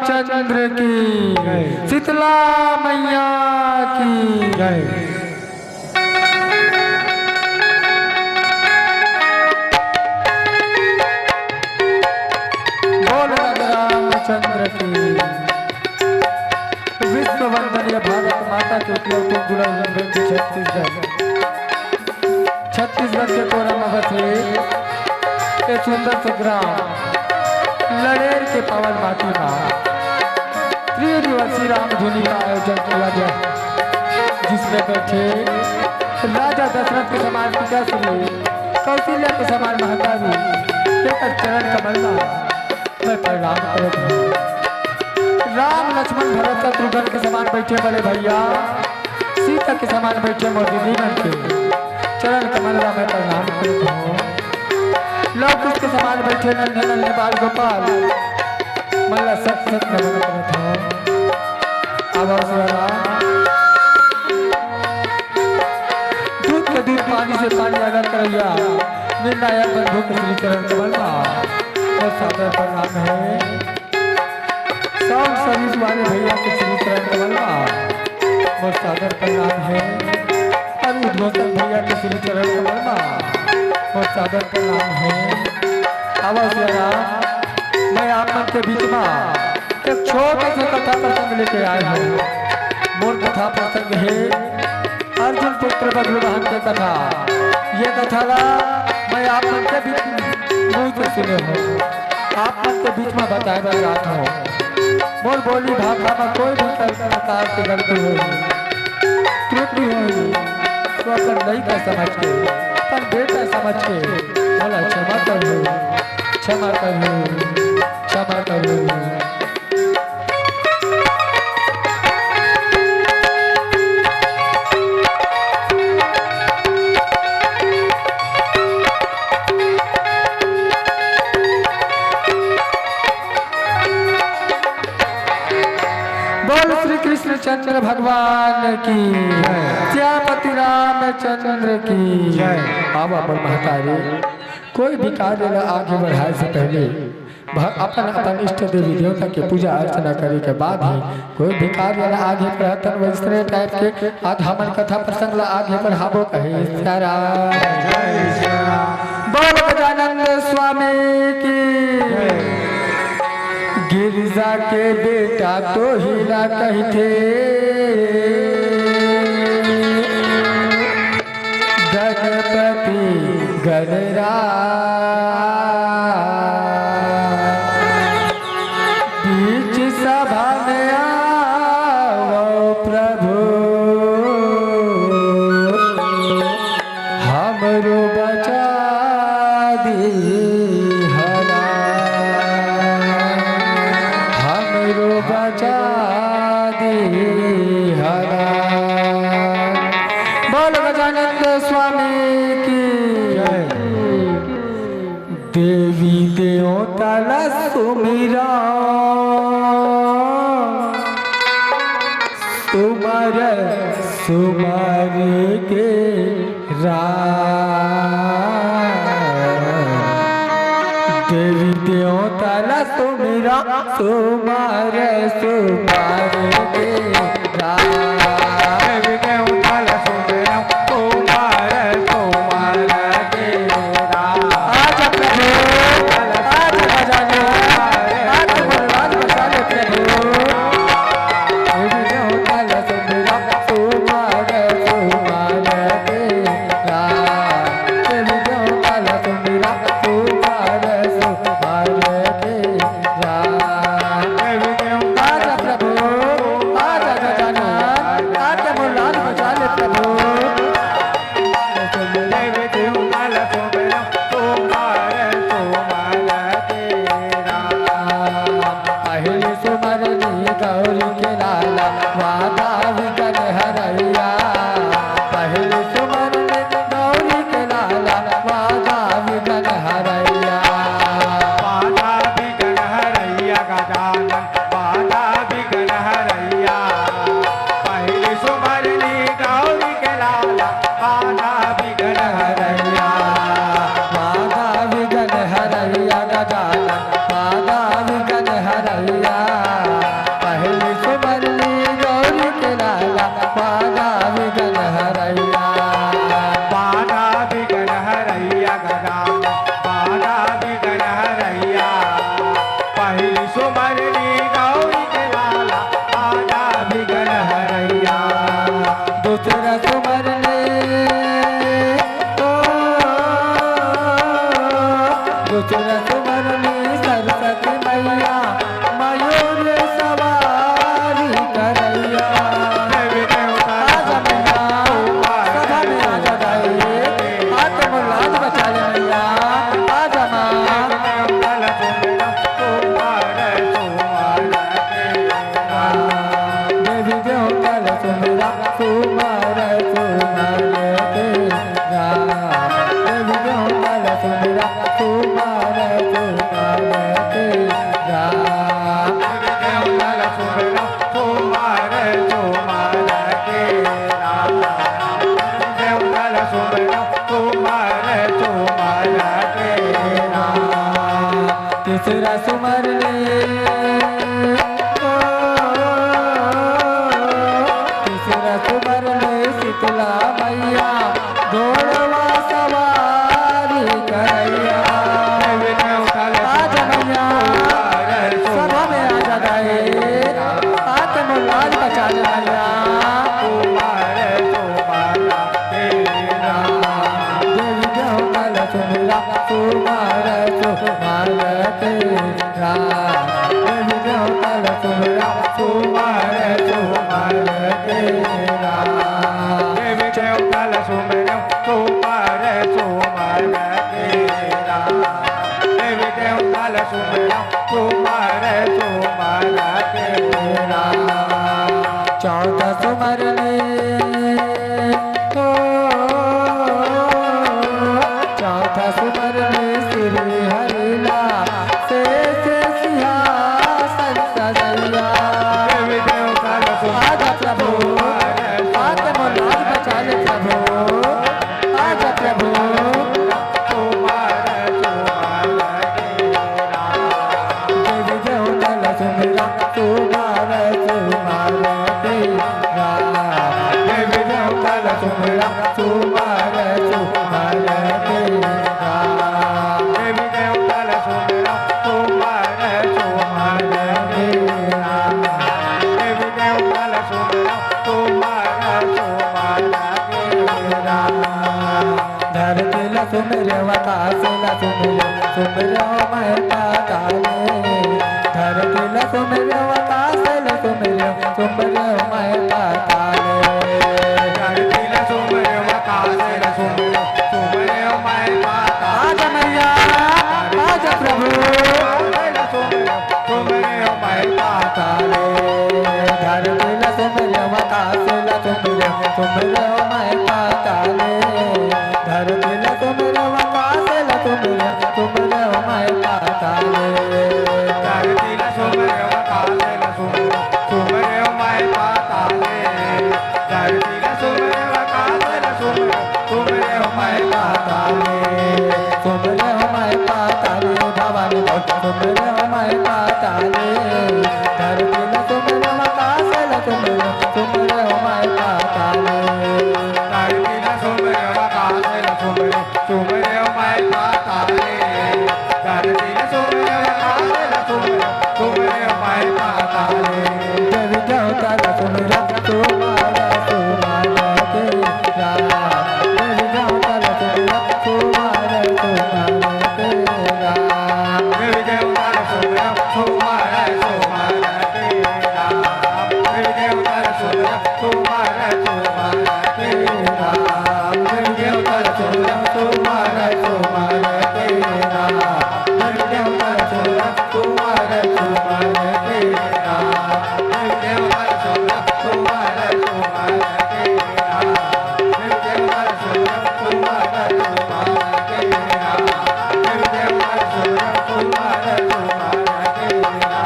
रामचंद्र की जय, शीतला मैया की जय। बोल रामचंद्र की। विश्व वंदनीय भारत माता के छत्तीसगढ़ के कोरम में बसे एक सुंदर से ग्राम लड़ेर के पावन माटी में त्रिदिवसीय रामधुनी का आयोजन किया गया, जिसमें बैठे राजा दशरथ के समान पिता श्री कौशल्या के समान महतारी के चरण कमल मैं प्रणाम करता हूँ। राम लक्ष्मण भरत शत्रुघ्न के समान बैठे बड़े भैया सीता के समान बैठे मोदी बन के चरण कमल मैं प्रणाम करता हूँ। लोग उसके समान बैठे नन्हे नन्हे बाल गोपाल मल्ला सत सत नमन करता हूँ। दूध के दूध पानी से पानी अलग करैया निर्णायक बंधु के श्री चरण कमल और सादर प्रणाम है। सब सर्विस वाले भैया के श्री चरण कमल और सादर प्रणाम है। और उद्घोषण भैया के श्री चरण कमल और सादर प्रणाम है। मैं आप मन के बीच में एक छोटे से कथा प्रसंग लेके आए हूँ। मोर कथा प्रसंग है अर्जुन पुत्र बद्रुवाहन की कथा। ये कथा मैं आप मन के बीच मुँह से सुने हूँ, आप मन के बीच में बताए रहा हूँ। मोर बोली भाषा में कोई भी प्रकार की गलती हुई त्रुटि हुई तो अपन नहीं कर समझ के पर बेटा समझ के बोला क्षमा करो क्षमा करो क्षमा करो। बोल श्री कृष्ण चंद्र भगवान की श्यामति रामचंद्र की जय। अब अपन महतारी कोई भी कार्य आगे बढ़ाए से पहले अपन इष्ट देवी देवता के पूजा अर्चना करे के बाद ही कोई भी कार्य आगे बढ़ातन वैसे टाइप के आज हमन कथा प्रसंग ला आगे बढ़ाबो कहे सारा। बोल गजानंद स्वामी की गिरिजा के बेटा तो हीरा कहते गणपति गणराज बीच सभा में आओ प्रभु हमरो बचा दी हरा हमरो बचा दी हरा। बोल गजानंद स्वामी की देवी देवता सुमिरा सुमर सुमर के देवी देवता सुमिरा सुमर सुमर के प्रभु दूसर सुमरनी सरस्वती मैया मयूर सवारी करैया आजा मैया सभा में आजा गाए आत्म लाज बचा ले मैया आजा माँ देवी देव कल सुमिरा सुमर सुमर तेरा देवी देव कल सुमिरा सुमर सुमर तेरा तीसरा सुमर ले तीसरा सुमर ले शीतला मैया घोड़वा सवारी करैया आजा मैया सभा में आजा गाए आत्म लाज बचा ले मैया देवी देव कल सुमिरा सुमर सुमर तेरा देवी देव कल सुमिरा सुमर सुमर तेरा चौदह सुमर ले चौथा सुमर ले श्री हरिला से सिंहासन सजैया आजा प्रभु आत्म लाज बचा ले प्रभु आजा प्रभु देवी देव कल सुमिरा सुमर सुमर तेरा देवी देव कल सुमिरा सुमर सुमर तेरा देवी देव कल सुमिरा सुमर सुमर तेरा देवी देव कल सुमिरा सुमर सुमर तेरा धरती ला सुमिर आकाश ला सुमिर सुमिर मैं पाताले धरती ला सुमिर आकाश ला सुमिर सुमिर मैं पाताले धरती ला सुमिर आकाश ला सुमिर सुमिर मैं पाताले आजा मैया आजा प्रभु सुमिर मैं पाताले धरती ला सुमिर आकाश ला सुमिर सुमिर मैं पाताले धरती ला सुमिर आकाश ला सुमिर सुमिर मैं पाताले धरती ला सुमिर आकाश ला सुमिर सुमिर मैं पाताले धरती ला सुमिर आकाश ला सुमिर सुमिर मैं पाताले सुमिर मैं पाताले भवानी सुमिर मैं पाताले धरती ला सुमिर आकाश ला सुमिर सुमिर मैं पाताले धरती ला सुमिर आकाश ला सुमिर सुमिर मैं पाताले धरती ला सुमिर आकाश ला सुमिर सुमिर मैं पाताले देवी देव कल सुमिरा सुमर सुमर तेरा देवी देव कल सुमिरा सुमर सुमर तेरा देवी देव कल सुमिरा सुमर सुमर तेरा देवी देव कल सुमिरा सुमर सुमर तेरा देवी देव कल सुमिरा सुमर सुमर तेरा देवी देव कल सुमिरा सुमर सुमर तेरा देवी देव कल सुमिरा सुमर सुमर तेरा देवी देव कल सुमिरा सुमर सुमर तेरा देवी देव कल सुमिरा सुमर सुमर तेरा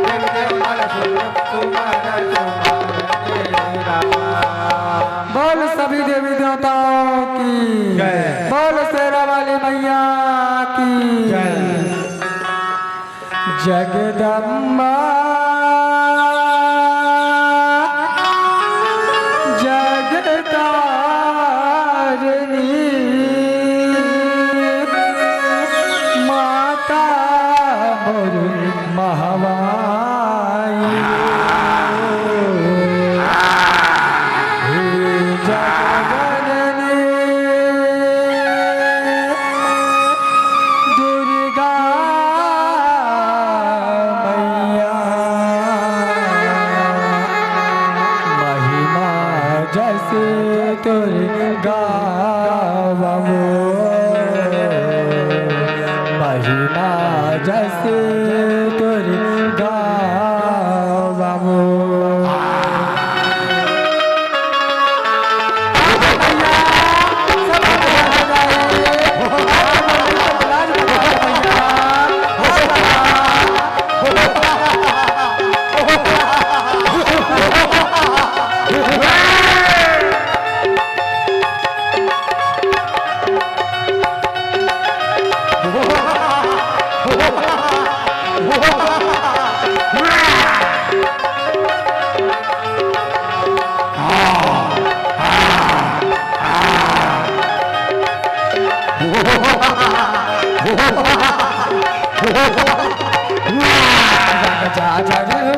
देवी देव कल सुमिरा सुमर सुमर तेरा बोल सभी देवी देवताओं की जय बोल शेरा वाली मैया की जय जगदम्बा जगतारिणी माता मोर महामाई हे जगजननी दुर्गा तोर गावो महिमा जैसे तोर गावो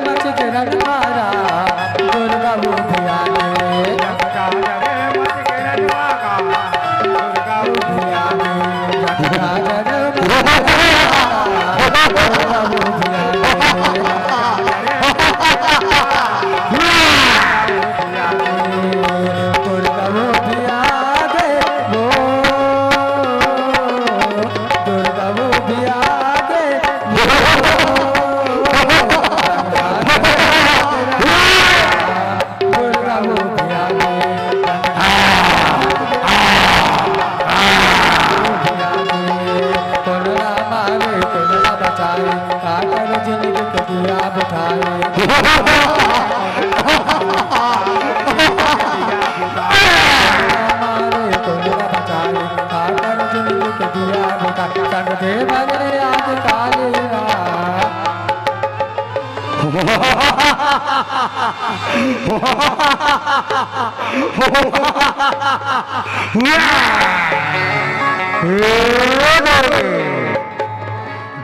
मच के रन मारा दुर्गा बुधिया ने मच के रन मारा दुर्गा बुधिया ने दुर्गा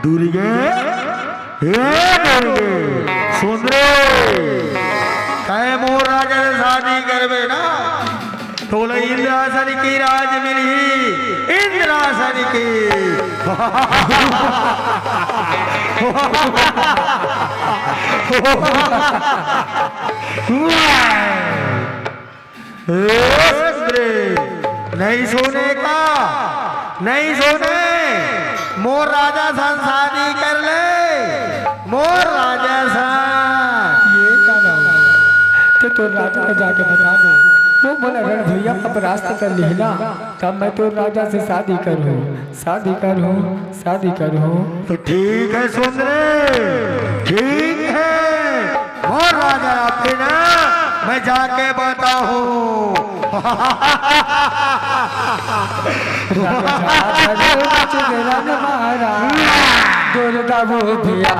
दुर्गे सुन रे कहे मोर राजा से शादी करबे ना तोले इंद्रासन की राज मिली इंद्रासन की नहीं सोने का नहीं सोने मोर राजा सन शादी कर ले मोर राजा सन ये क्या नाम तो राजा को जाके बता दो वो बोला रण भैया अब रास्ता कर ली ना तब मैं तो राजा से शादी करूँ शादी करूँ तो ठीक है सुन रे ठीक है मोर राजा आपके ना मैं जाके बताऊं दुर्गा बुधिया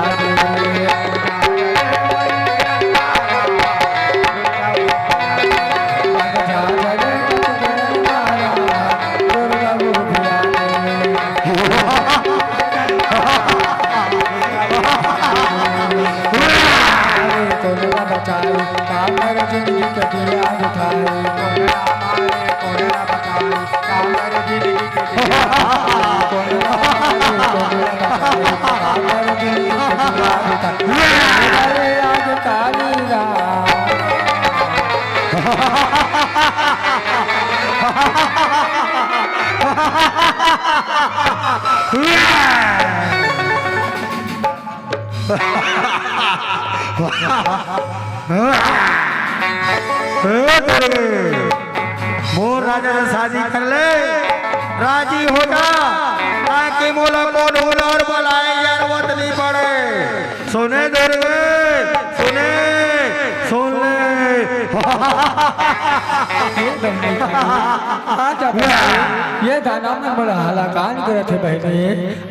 मोर राजा से शादी कर ले राजी होगा ताकि मोला को ढूंढ और बुलाए जरूरत नहीं पड़े सुने दुर्गे सुने सुन ले आजा बहनी ये गाना में बड़ा हलाकान करे थे बहनी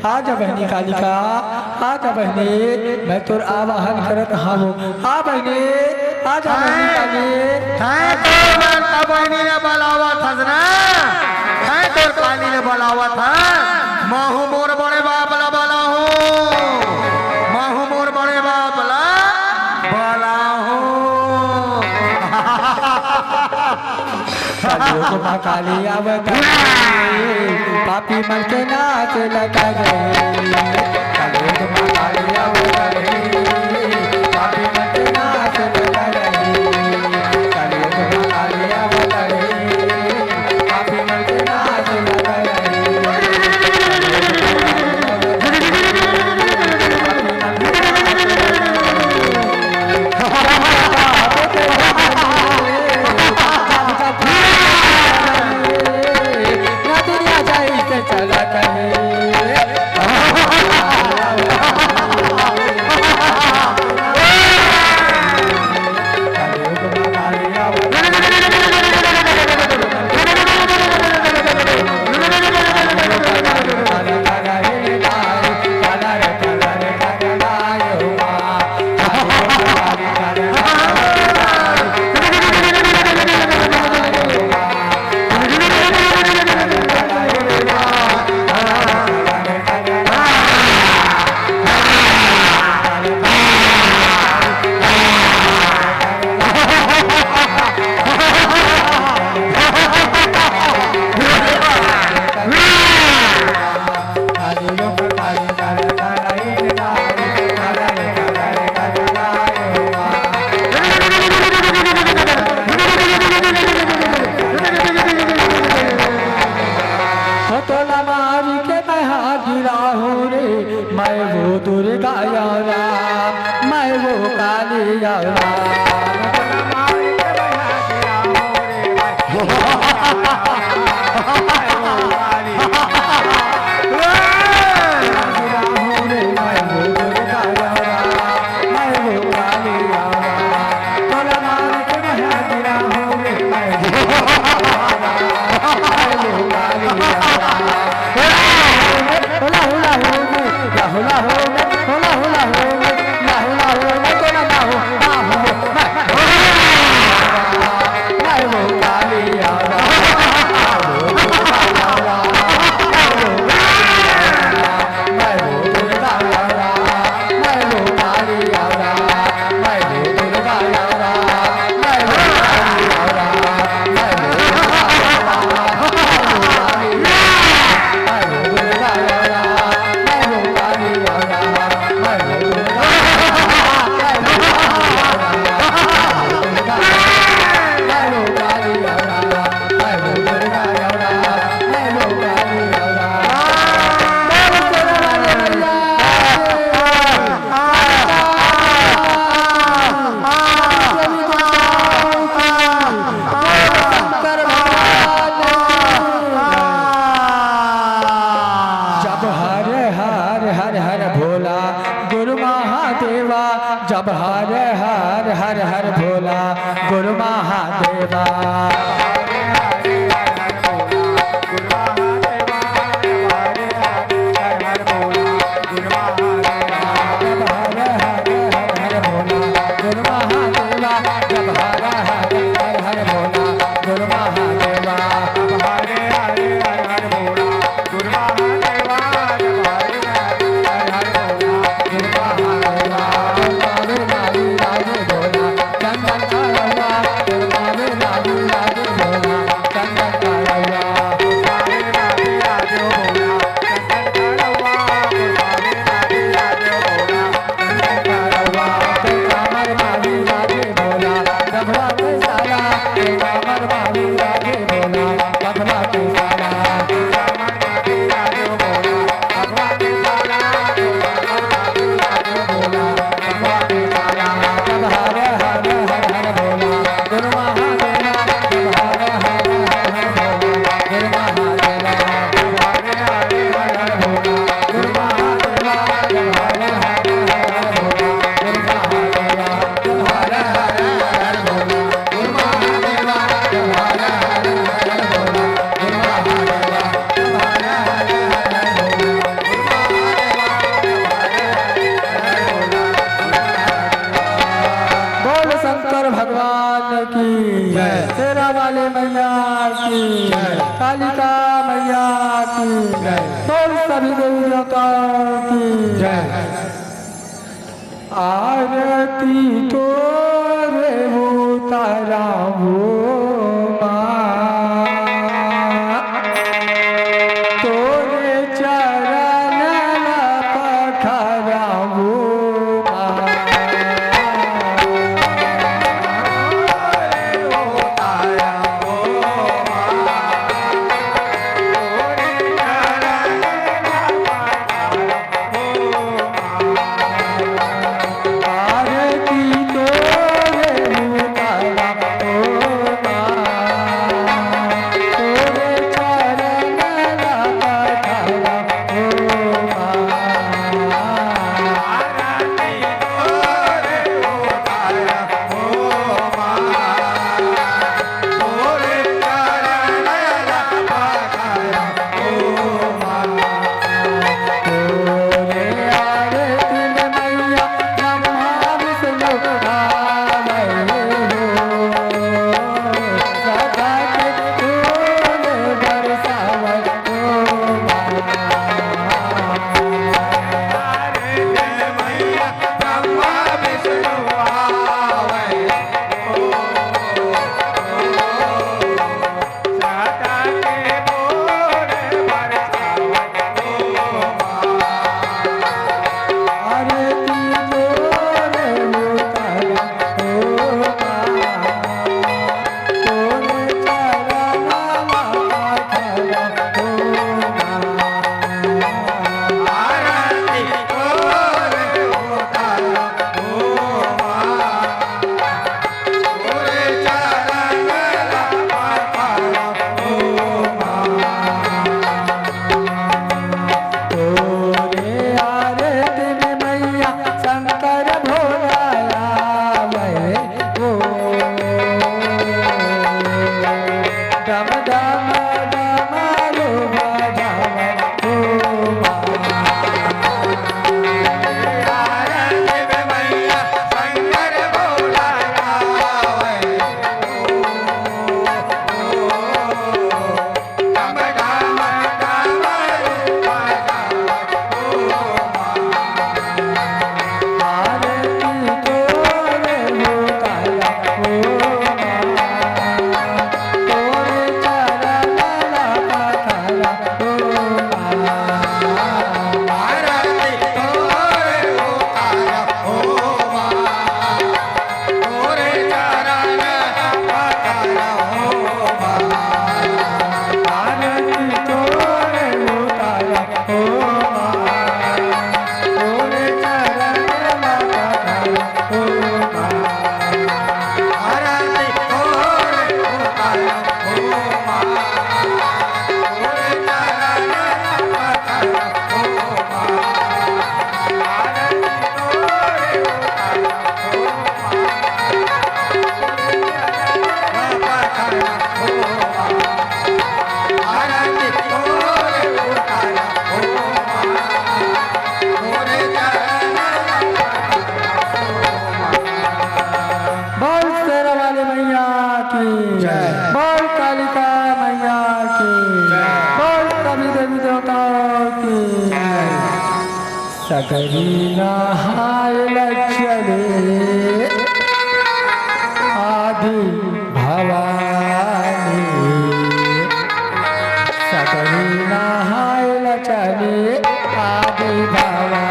आजा बहनी कालिका आजा बहनी मैं तोर आवाहन करत हां आ बहनी आजा बहनी काली है तो मैं बहनी ने बुलावा था ना है तो काली ने बुलावा था माहू मोर बड़े बाप ला बुला हूं माहू मोर बड़े बाप ला बुला हूं कालियों को काली आवत पापी मन के नाच लगा गए कालियों को काली आवत पापी मन के नाच लगा गए कालियों को काली आवत तोला मारी के मैं हाथ गिरा हूँ रे, मैं वो दुर्गा या राम, मैं वो काली या जब हर हर हर हर भोला गुरु महादेवा कालिका मैया की बोल सभी देवी देवताओं की जय। आरती तोरे उतारा हो तोरे चरण पखरा हो आरती तो सगरी नहाय चले आदि भवानी सगरी नहाय चले आदि भवानी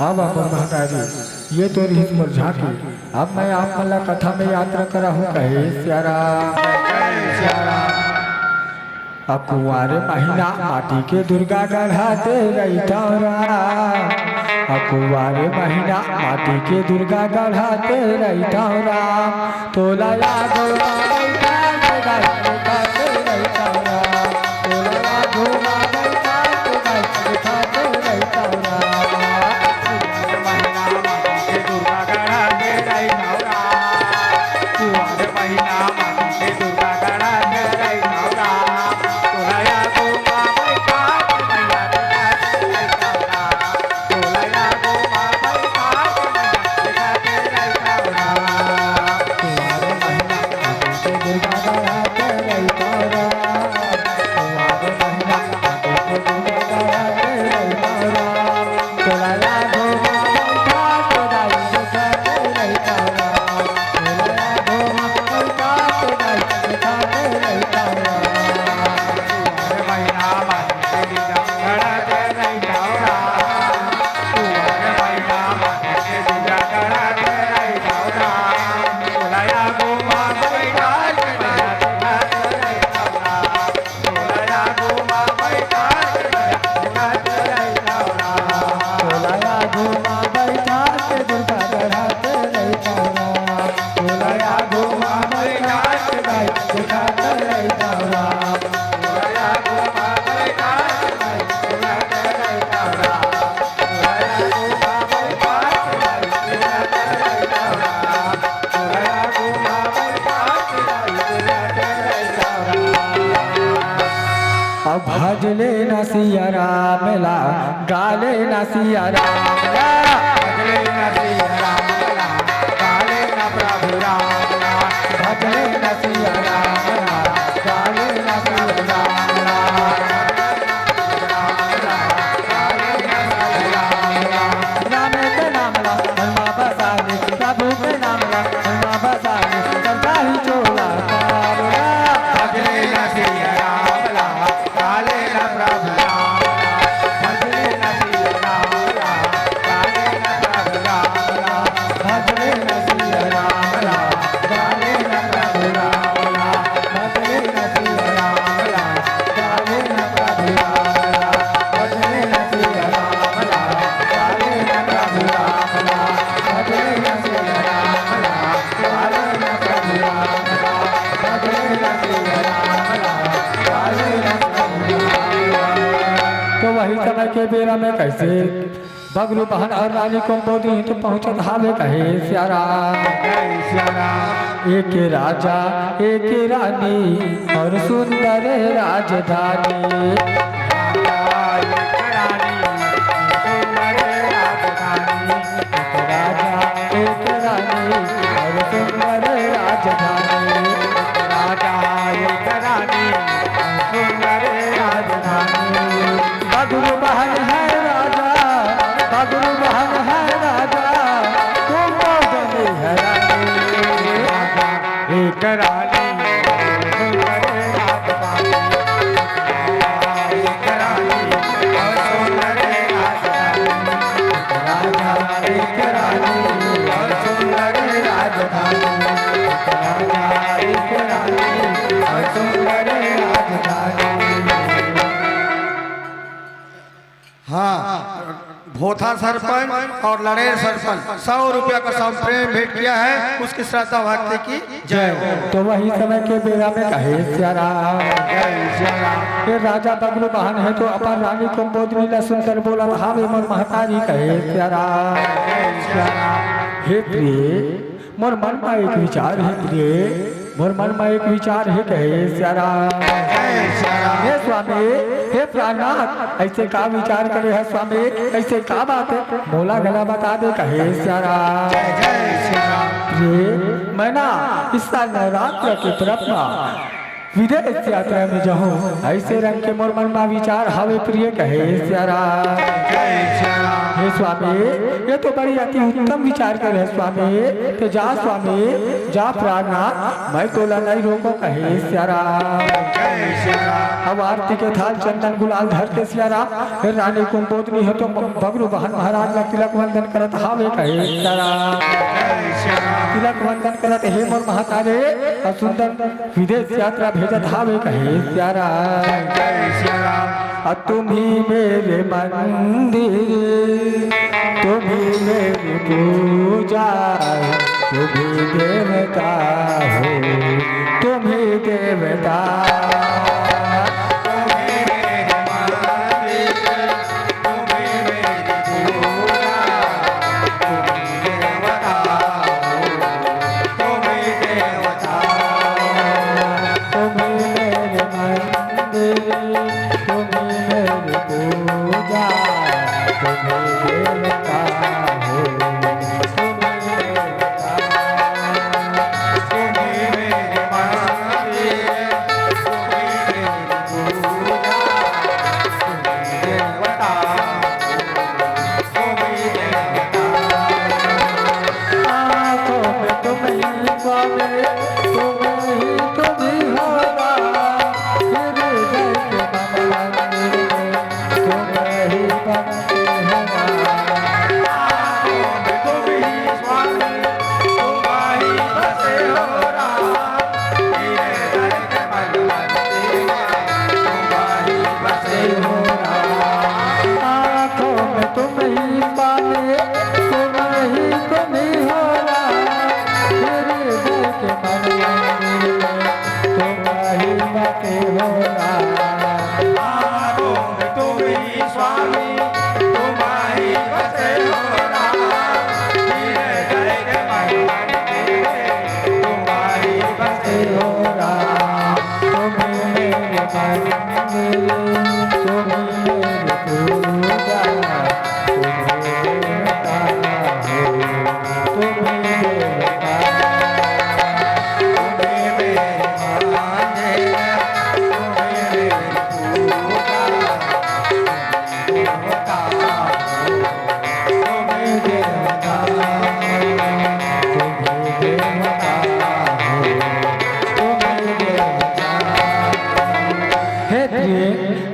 अब माता जी ये तो रही मुरझा की अब मैं आप मल्ला कथा में यात्रा करा हूँ कहे श्यारा अब कुंवारे महीना माटी के दुर्गा गढ़ाते रही तौरा अब कुंवारे महीना माटी के दुर्गा गढ़ाते रही तौरा तोला याद भजले न सिया राम ला गाले न सिया राम ला भजले न सिया राम ला गाले न प्रभु राम ला भजले न सिया राम ला गाले न प्रभु राम ला राम के नाम ला हनुमा बसाने प्रभु के नाम ला हनुमा बसाने करता ही चोला भजले न सिया राम ला गाले न प्रभु राम ला भजले न सिया राम ला गाले न प्रभु राम ला भजले न सिया राम ला गाले न प्रभु राम ला भजले न सिया राम ला गाले न प्रभु राम ला भजले न सिया राम ला गाले न प्रभु राम ला भजले न सिया राम ला गाले न प्रभु राम ला भजले न सिया राम ला गाले न प्रभु राम ला। तो वही समय के बेरा में कैसे बगलू बहन और रानी को बोधी तो पहुंचत हावे कहे श्यारा एक राजा एक रानी और सुंदर राजधानी एक राजा एक रानी और सुंदर राजधानी राजा एक रानी बहन है राजा, बबलू बहन है राजा, तुम मोदनी है रानी। एक रानी सुंदर राजधानी, एक रानी और सुंदर राजधानी, राजा एक रानी और सुंदर राजधानी, राजा एक रानी और सुंदर राजधानी। हाँ, भोथा सरपंच और लड़ेर सरपंच 100 रुपया का सम प्रेम भेंट किया है, उसकी श्रद्धा भक्ति की जय हो। तो वही समय के बेरा में कहे श्याराम, ये राजा बबलू बहन है तो अपन रानी को बोधनीला सुनकर बोला हावे मोर महतारी कहे श्याराम। हे प्रिय मोर मन में एक विचार है, प्रिय मोर मन में एक विचार है कहे श्याराम। हे स्वामी, हे प्राणनाथ, ऐसे का विचार करे है स्वामी, ऐसे का बात है, बोला गला बता दे कहे श्याराम। ये मैं ना इस साल नवरात्र के तरफ विदेश यात्रा में जाऊं, ऐसे रंग के मोर मन में विचार हवे प्रिय कहे श्याराम। हे स्वामी, ये तो बड़ी अति उत्तम विचार करे स्वामी, तो जा स्वामी जा प्राणनाथ, मैं तो नहीं रोको कहे श्याराम। अब आरती के थाल चंदन गुलाल धर के श्याराम, फिर रानी को बोधनी है तो बबलू बहन महाराज का तिलक वंदन करत हावे कहे श्याराम। तिलक वंदन करत हे मोर महातारे, और सुंदर विदेश यात्रा भेजत हावे कहे श्याराम। तुम ही मेरे मंदिर, तुम ही मेरी पूजा, तुम ही देवता हो, तुम ही देवता।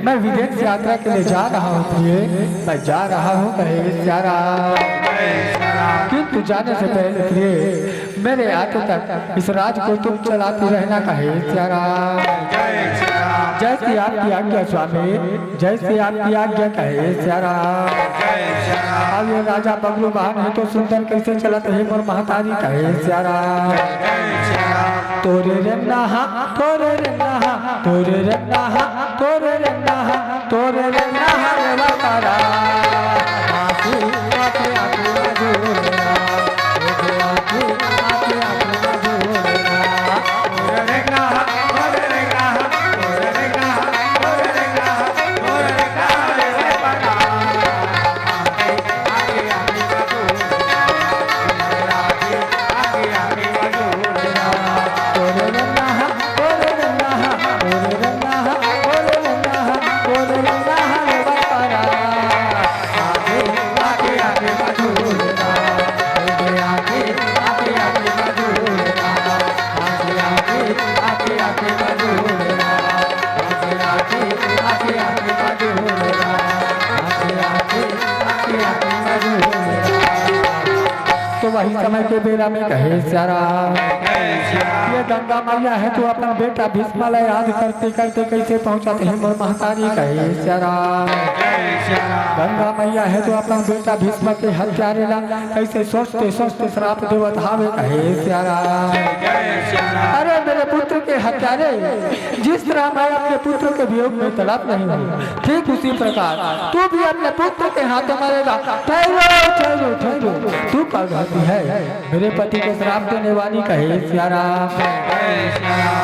मैं विदेश यात्रा के लिए जा रहा हूँ प्रिय, मैं जा रहा हूँ कहे श्याराम। किंतु जाने से पहले प्रिय मेरे आते तक इस राज को तुम चलाते रहना कहे श्याराम। जैसी आपकी आज्ञा स्वामी, जैसी आपकी आज्ञा कहे श्याराम। अब ये राजा बबलू बहन है तो सुंदर कैसे चलते है मोर महतारी कहे श्याराम। तोरे रे नहा, तोरे रे नहा, तोरे रे नहा, तोरे रे नहा, तोरे रे नहा रे बातारा। आँखी आँखी आँखी ना झूलना, आँखी आँखी आँखी आँखी ना झूलना। तोरे रे नहा, तोरे रे नहा, तोरे रे नहा, तोरे रे नहा, तोरे रे नहा रे बातारा। आँखी आँखी आँखी ना झूलना, आँखी आँखी आँखी ना झूलना। तोरे रे नहा, तोरे रे नहा, तोरे रे नहा, तोरे रे नहा, तोरे रे नहा वही समय के बेरा में कहे श्यारा ये गंगा मैया है तो अपना बेटा भीष्म याद करते करते कैसे पहुंचाते हैं मोर महतारी कहे श्यारा गंगा मैया है तो अपना बेटा भीष्म के हत्यारे ला कैसे सोचते सोचते श्राप देवत हावे कहे श्यारा अरे मेरे पुत्र के हत्यारे जिस तरह मैं अपने पुत्र के वियोग में तड़प नहीं हूँ ठीक उसी प्रकार तू भी अपने पुत्र के हाथों मरेगा। ठहरो ठहरो ठहरो तू कल रहती है मेरे पति को श्राप देने वाली कहे श्यारा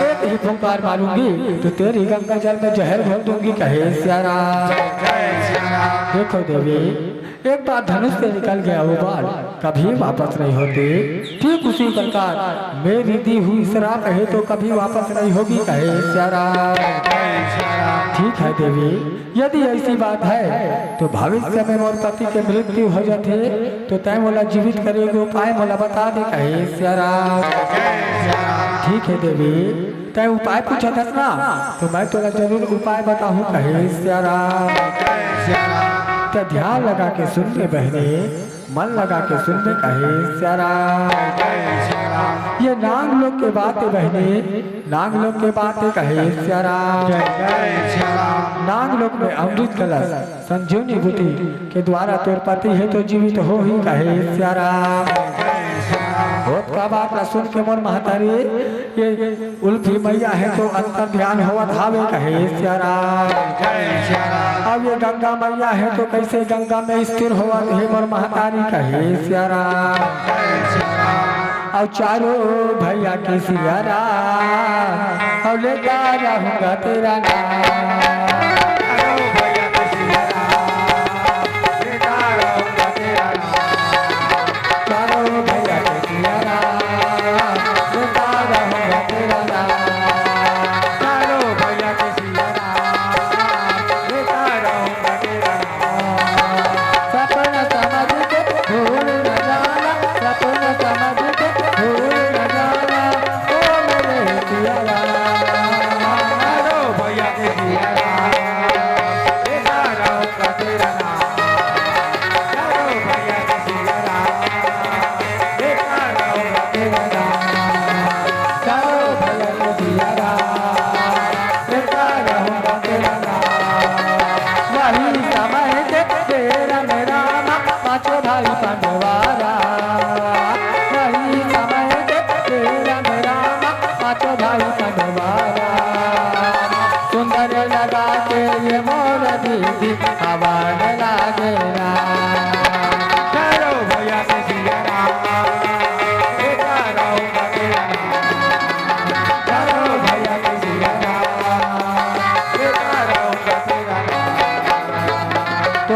एक ही फुंकार मारूंगी तो तेरी गंगा जल में जहर भर दूंगी कहे श्यारा। देखो देवी एक बार धनुष से निकल गया वो बाल कभी वापस नहीं होती ठीक उसी प्रकार मेरी दी हुई श्राप है तो कभी वापस नहीं होगी कहे श्यारा। ठीक है देवी यदि ऐसी बात है तो भविष्य में मोर पति के मृत्यु हो जाते तो तय मोला जीवित करेगी उपाय मोला बता दे कहे श्यारा। ठीक है देवी तय उपाय पूछा था ना तो मैं तोला जरूर उपाय बताऊं कहे श्यारा। तो ध्यान लगा के सुनने बहने मन लगा के सुनने कहे श्यारा। ये नाग लोग के बातें बहने नाग लोग के बातें कहे श्यारा। नाग लोग में अमृत कलश संजीवनी बूटी के द्वारा तोर पति है तो जीवित हो ही कहे श्यारा। बहुत का बात न सुन के मोर महतारी ये उल्फी मैया है तो अंतर ध्यान होवत हावे कहे श्यारा। अब ये गंगा मैया है तो कैसे गंगा में स्थिर होवत है मोर महतारी कहे श्यारा। और चारों भैया के सियारा और लेता रहूंगा तेरा नाम।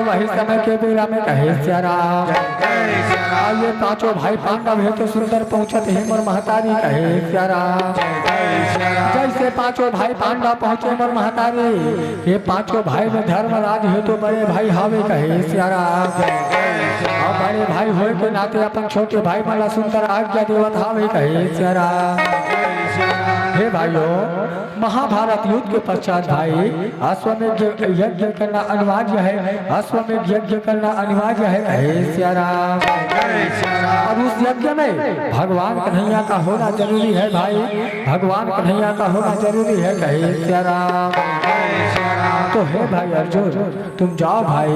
वही समय के बेरा में कहे श्यारा। ये पांचों भाई पांडव है तो सुंदर पहुंचत है मोर महतारी कहे श्यारा। जैसे पांचों भाई पांडव पहुंचे मोर महतारी ये पांचों भाई में धर्मराज है तो बड़े भाई हावे कहे श्यारा। और बड़े भाई होए के नाते अपन छोटे भाई मला सुंदर आज्ञा देवत हावे कहे श्यारा। हे भाइयों महाभारत युद्ध के पश्चात भाई अश्वमेध यज्ञ करना अनिवार्य है। अश्वमेध यज्ञ करना अनिवार्य है कहे श्यारा। और उस यज्ञ में भगवान कन्हैया का होना जरूरी है भाई। भगवान कन्हैया का होना जरूरी है कहे श्यारा। तो हे भाई अर्जुन तुम जाओ भाई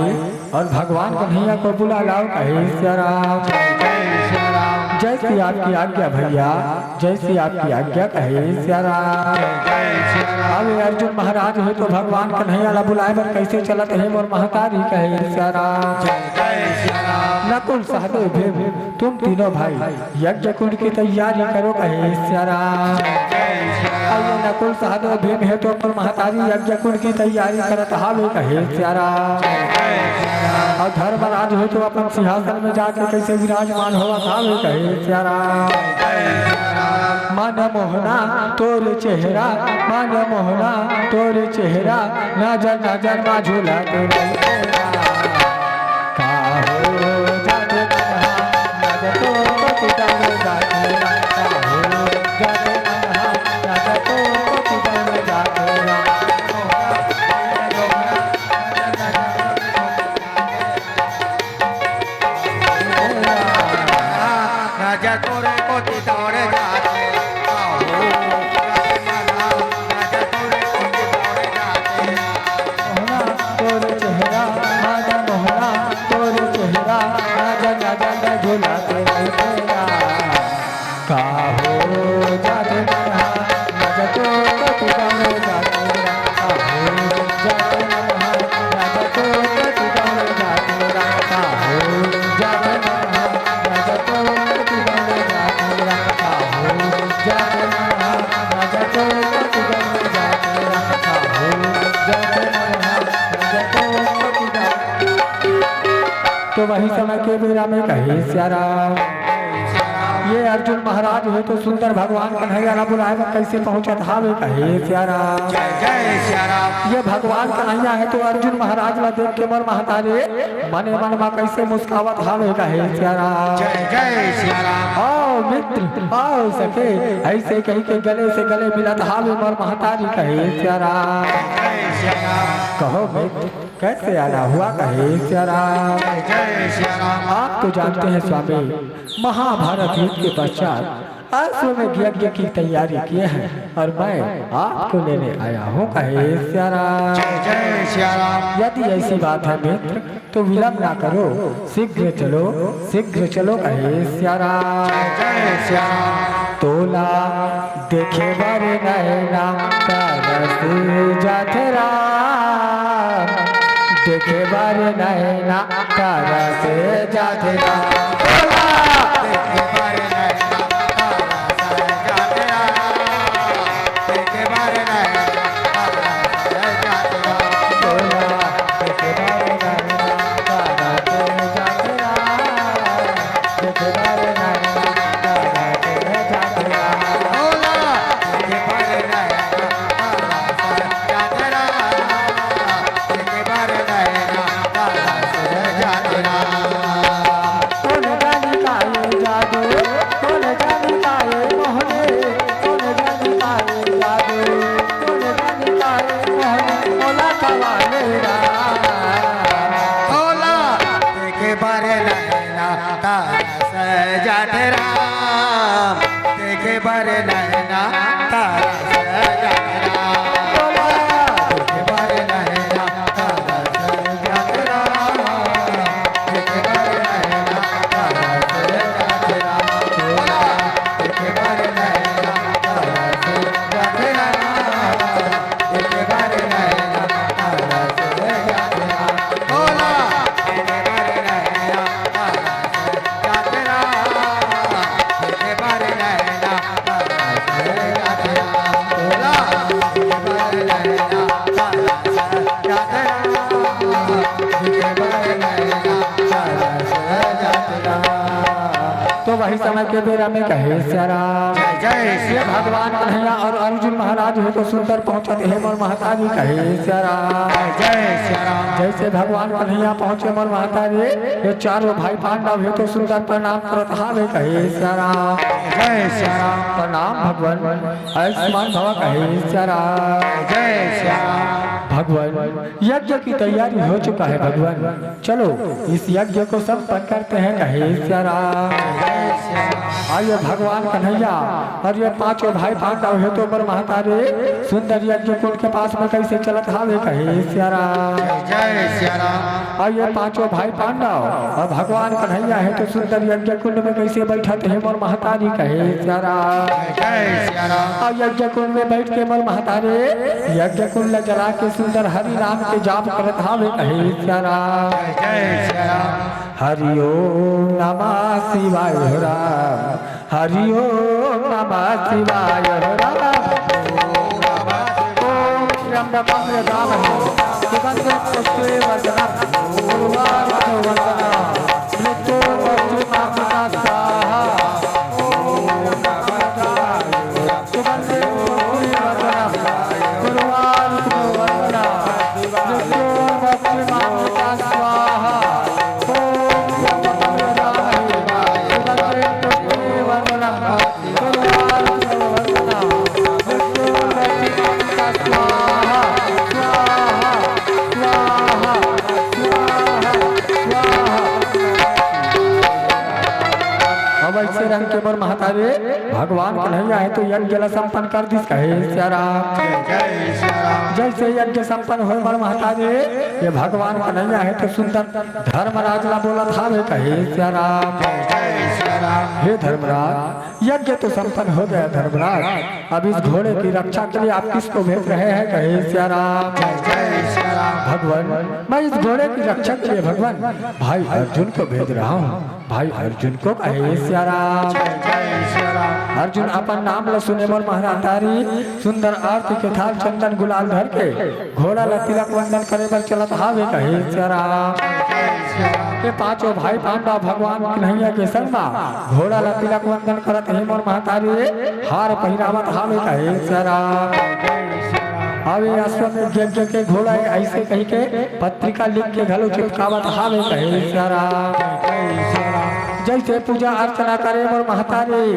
और भगवान कन्हैया को बुला लाओ कहे श्यारा। जैसी आपकी आज्ञा भैया जैसी आपकी आज्ञा कहे श्यारा। अब अर्जुन महाराज है तो भगवान कन्हैया ला बुलाए बर कैसे चलत है मोर महतारी कहे श्यारा। नकुल सहदेव भीम तुम तीनों भाई यज्ञ कुंड की तैयारी करो कहे श्यारा। ये नकुल सहदेव भीम है तो मोर महतारी यज्ञ कुंड की तैयारी करत हावे कहे श्यारा। और धर्मराज हो तो अपन सिंहासन में जाके कैसे विराजमान हुआ हावे कहे श्यारा। मन मोहना तोर चेहरा मन मोहना तोर चेहरा नजर नजर मा झूला तो वही समय के बेरा में कहे सियारा ये अर्जुन महाराज है तो सुंदर भगवान कन्हैया ना बुलाए कैसे पहुंचत हावे कहे सियारा जय जय सिया राम ये भगवान कन्हैया है तो अर्जुन महाराज ला देख के मोर महतारे मने मन में कैसे मुस्कावत हावे कहे सियारा जय जय सिया राम आओ मित्र आओ सके ऐसे कहीं के गले से गले मिलत हावे मोर महतारी कहे सियारा जय सिया राम कहो मित्र कैसे आना हुआ कहे सियारा जय जय सिया राम आप तो जानते हैं स्वामी महाभारत युद्ध के पश्चात अश्वमेध यज्ञ की तैयारी किए हैं और मैं आपको लेने आया हूँ कहे सियारा जय जय सिया राम यदि ऐसी बात है मित्र तो विलंब ना करो शीघ्र चलो कहे सियारा जय जय सिया राम तोला देखे बारे नैना तरस जाते राम देखे बारे नैना तरस जाते राम देखे बारे नैना तारा जाते राम देखे बारे नैना तारा जाते राम तोला देखे बारे नैना तरस जाते राम देखे बारे नैना तरस जाते राम होला देखे बारे नैना तारा जाते राम देखे बारे नैना तारा जाते राम कौन जानी का ये जादू कौन जानी का ये मोहने कौन जानी का ये जादू कौन जानी का ये मोहने मोला कवाले होला देखे बारे नैना तारा जाते राम देखे बारे नैना तारा जाते राम देखे बारे नैना तारा जाते राम देखे बारे नैना तारा जाते राम होला देखे बारे नैना तारा जाते राम देखे बारे नैना तारा जाते राम होला देखे बारे नैना तारा जाते राम देखे बारे नैना तारा जाते राम होला देखे बारे नैना तारा जाते राम देखे बारे नैना तारा जाते राम तो वही समय के बेरा में कहे सियारा जय जय ये श्री भगवान कन्हैया और अर्जुन महाराज है तो सुंदर पहुंचत है मोर महतारी कहे सियारा जय श्री राम जैसे भगवान कन्हैया पहुंचे मोर महतारी ये चारों भाई पांडव है तो सुंदर प्रणाम करत हावे कहे सियारा जय श्री राम प्रणाम भगवान आयुष्मान भव कहे सियारा जय श्री राम भगवान यज्ञ की तैयारी हो चुका है भगवान चलो इस यज्ञ को संपन्न करते हैं कहे सियारा आइए भगवान कन्हैया और ये पांचों भाई पांडव है तो बर महतारे सुंदर यज्ञ कुंड के पास में कैसे चलत हावे कहे सियारा जय श्री राम और ये पांचों भाई पांडव और भगवान कन्हैया है तो सुंदर यज्ञ कुंड में कैसे बैठत है मोर महतारी कहे सियारा जय श्री राम और यज्ञ कुंड में बैठ के मोर महतारे यज्ञ कुंड में जला के सुंदर हरि राम के जाप करत हावे कहे सियारा जय श्री राम हरि ओम नमः शिवाय हो राम हरि ओम नमः शिवाय हो राम ओम त्र्यंबकं यजामहे सुगन्धिं पुष्टिवर्धनम् उर्वारुकं वर्धनम् मृत्युर्मृत्युनाशनं स्वाहा ओम नमः शिवाय सुगन्धिं पुष्टिवर्धनम् उर्वारुकं वर्धनम् मृत्युर्मृत्युनाशनं स्वाहा रंग के बर महतारे भगवान कन्हैया है तो यज्ञ जल संपन्न कर दिस कहे सियारा जय श्री राम जैसे यज्ञ संपन्न हो बर महतारे ये भगवान कन्हैया है तो सुंदर धर्मराज ला बोला था वे कहे सियारा जय श्री राम हे धर्मराज यज्ञ तो संपन्न हो गया धर्मराज अब इस घोड़े की रक्षा के लिए आप किसको भेज रहे हैं कहे सियारा जय श्री राम भगवान मैं इस घोड़े की रक्षा के लिए भगवान भाई अर्जुन को भेज रहा हूँ। भाई अर्जुन को कहे सियाराम। अर्जुन अपन नाम ल सुने मोर महारातारी सुंदर आरती के थाल चंदन गुलाल धर के घोड़ा ला तिलक वंदन करे बर चलत हावे कहे सियाराम। ये पांचों भाई पांडव भगवान कन्हैया के संग में घोड़ा ला तिलक वंदन करत हे मोर महातारी हार पहिरावत हावे कहे सियाराम। हावे अश्वमेध यज्ञ के घोड़ा ऐसे कही के पत्रिका लिख के घलो चिपकावत हावे कहे सियाराम। जैसे पूजा अर्चना करे मोर महतारी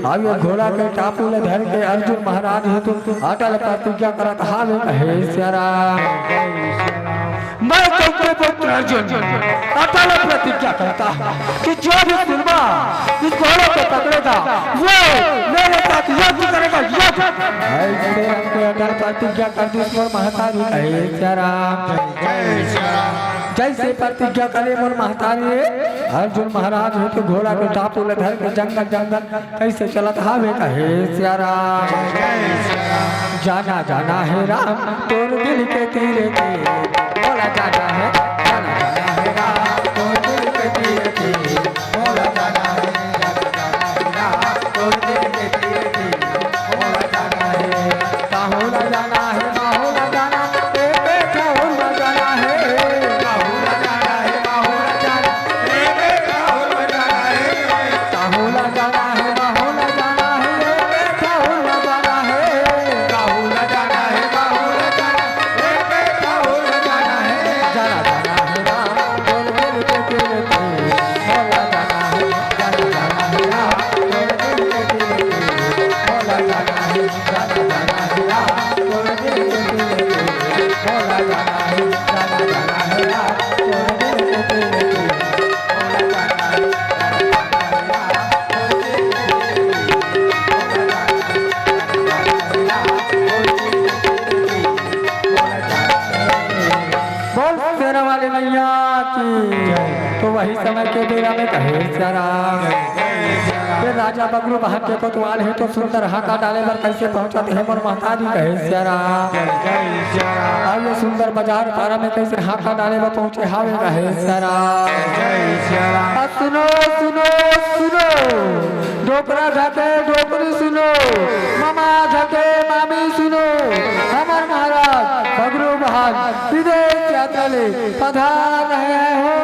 हावे घोड़ा के टापू ले धर के अर्जुन महाराज हेतु अटल प्रतिज्ञा करत हावे कहे सियाराम। मैं तुमके पुत्र अर्जुन अटल प्रतिज्ञा करता कि जो भी सुनवा इस घोड़े को पकड़ेगा वो मेरे साथ युद्ध करेगा युद्ध। ऐसे रंग अटल प्रतिज्ञा कर दी मोर महतारी कहे सियाराम। जैसे प्रतिज्ञा करे मोर महतारी अर्जुन महाराज हो तो घोड़ा के टापू ले धर के जंगल जंगल कैसे चलत हावे कहे सियाराम। जाना जाना है राम तोर दिल के तीरे ते बोला जाना है राम तोर दिल के तीरे ते बोला जाना है तोर दिल के तीरे ते बोला जाना है। काहुला जाना है बाहुला जाना काहुला जाना है काहुला जाना है बाहुला जाना काहुला जाना है काहुला जाना है बाहुला जाना है काहुला जाना है काहुला जाना है बाहुला जाना काहुला जाना है। जाना जाना है राम तोर दिल के तीरे ते बोला जाना है जाना जाना है राम तोर दिल के तीरे ते बोला जाना है जाना जाना है राम तोर दिल के तीरे ते बोला जाना है जाना जाना है राम तोर दिल के तीरे ते बोला जाना है। बोल तेरा वाले मैया की तो वही समय के बेरा में कहे सियाराम। फिर राजा बगरू बहन के कोतवाल है तो सुंदर हाका डाले पर कैसे पहुंचते हैं मोर महतारी कहे सियाराम। अब ये सुंदर बाजार पारा में कैसे हाका डाले पर पहुंचे हावे कहे सियाराम। सुनो सुनो सुनो डोकरा झके डोकरी सुनो मामा झके मामी सुनो हमार महाराज बगरू बहन विदेश यात्रा ले पधार रहे हो।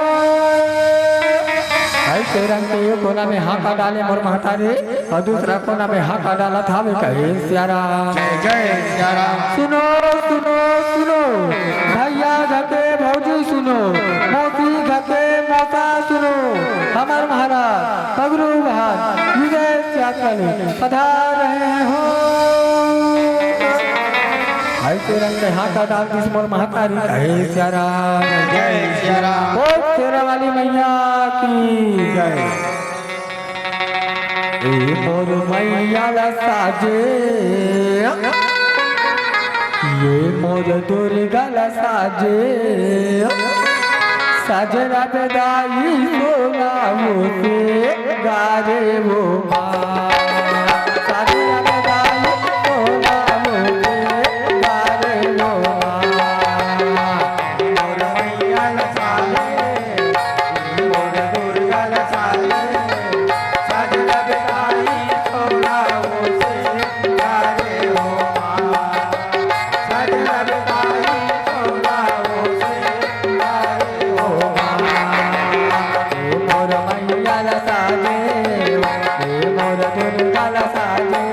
ऐसे रंग के एक कोना में हाका डाले मोर महतारी और दूसरा कोना में हाका डाला था वे कहे सियाराम। जय सियाराम। सुनो सुनो सुनो भैया घके भौजी सुनो मोती घके मौसा सुनो हमार महाराज बगरू बहन विदेश यात्रा ले पधार रहे हो। ऐसे रंग में हाका डाल दी मोर महतारी कहे सियाराम। जय सियाराम। ओ तेरा वाली मैया की जय। ए मोर मैया ला साजे ये मोर दुर्गा ला साजे साजरा बेदाई सोना मुझे गारे वो माँ साजरा बेदाई सोना मुझे गारे वो माँ। मोर मैया ला साजे मोर दुर्गा ला साजे साजरा बेदाई सोना मुझे गारे वो माँ साजरा बेदाई सोना मुझे गारे वो मोर मैया ला साजे मोर दुर्गा ला साजे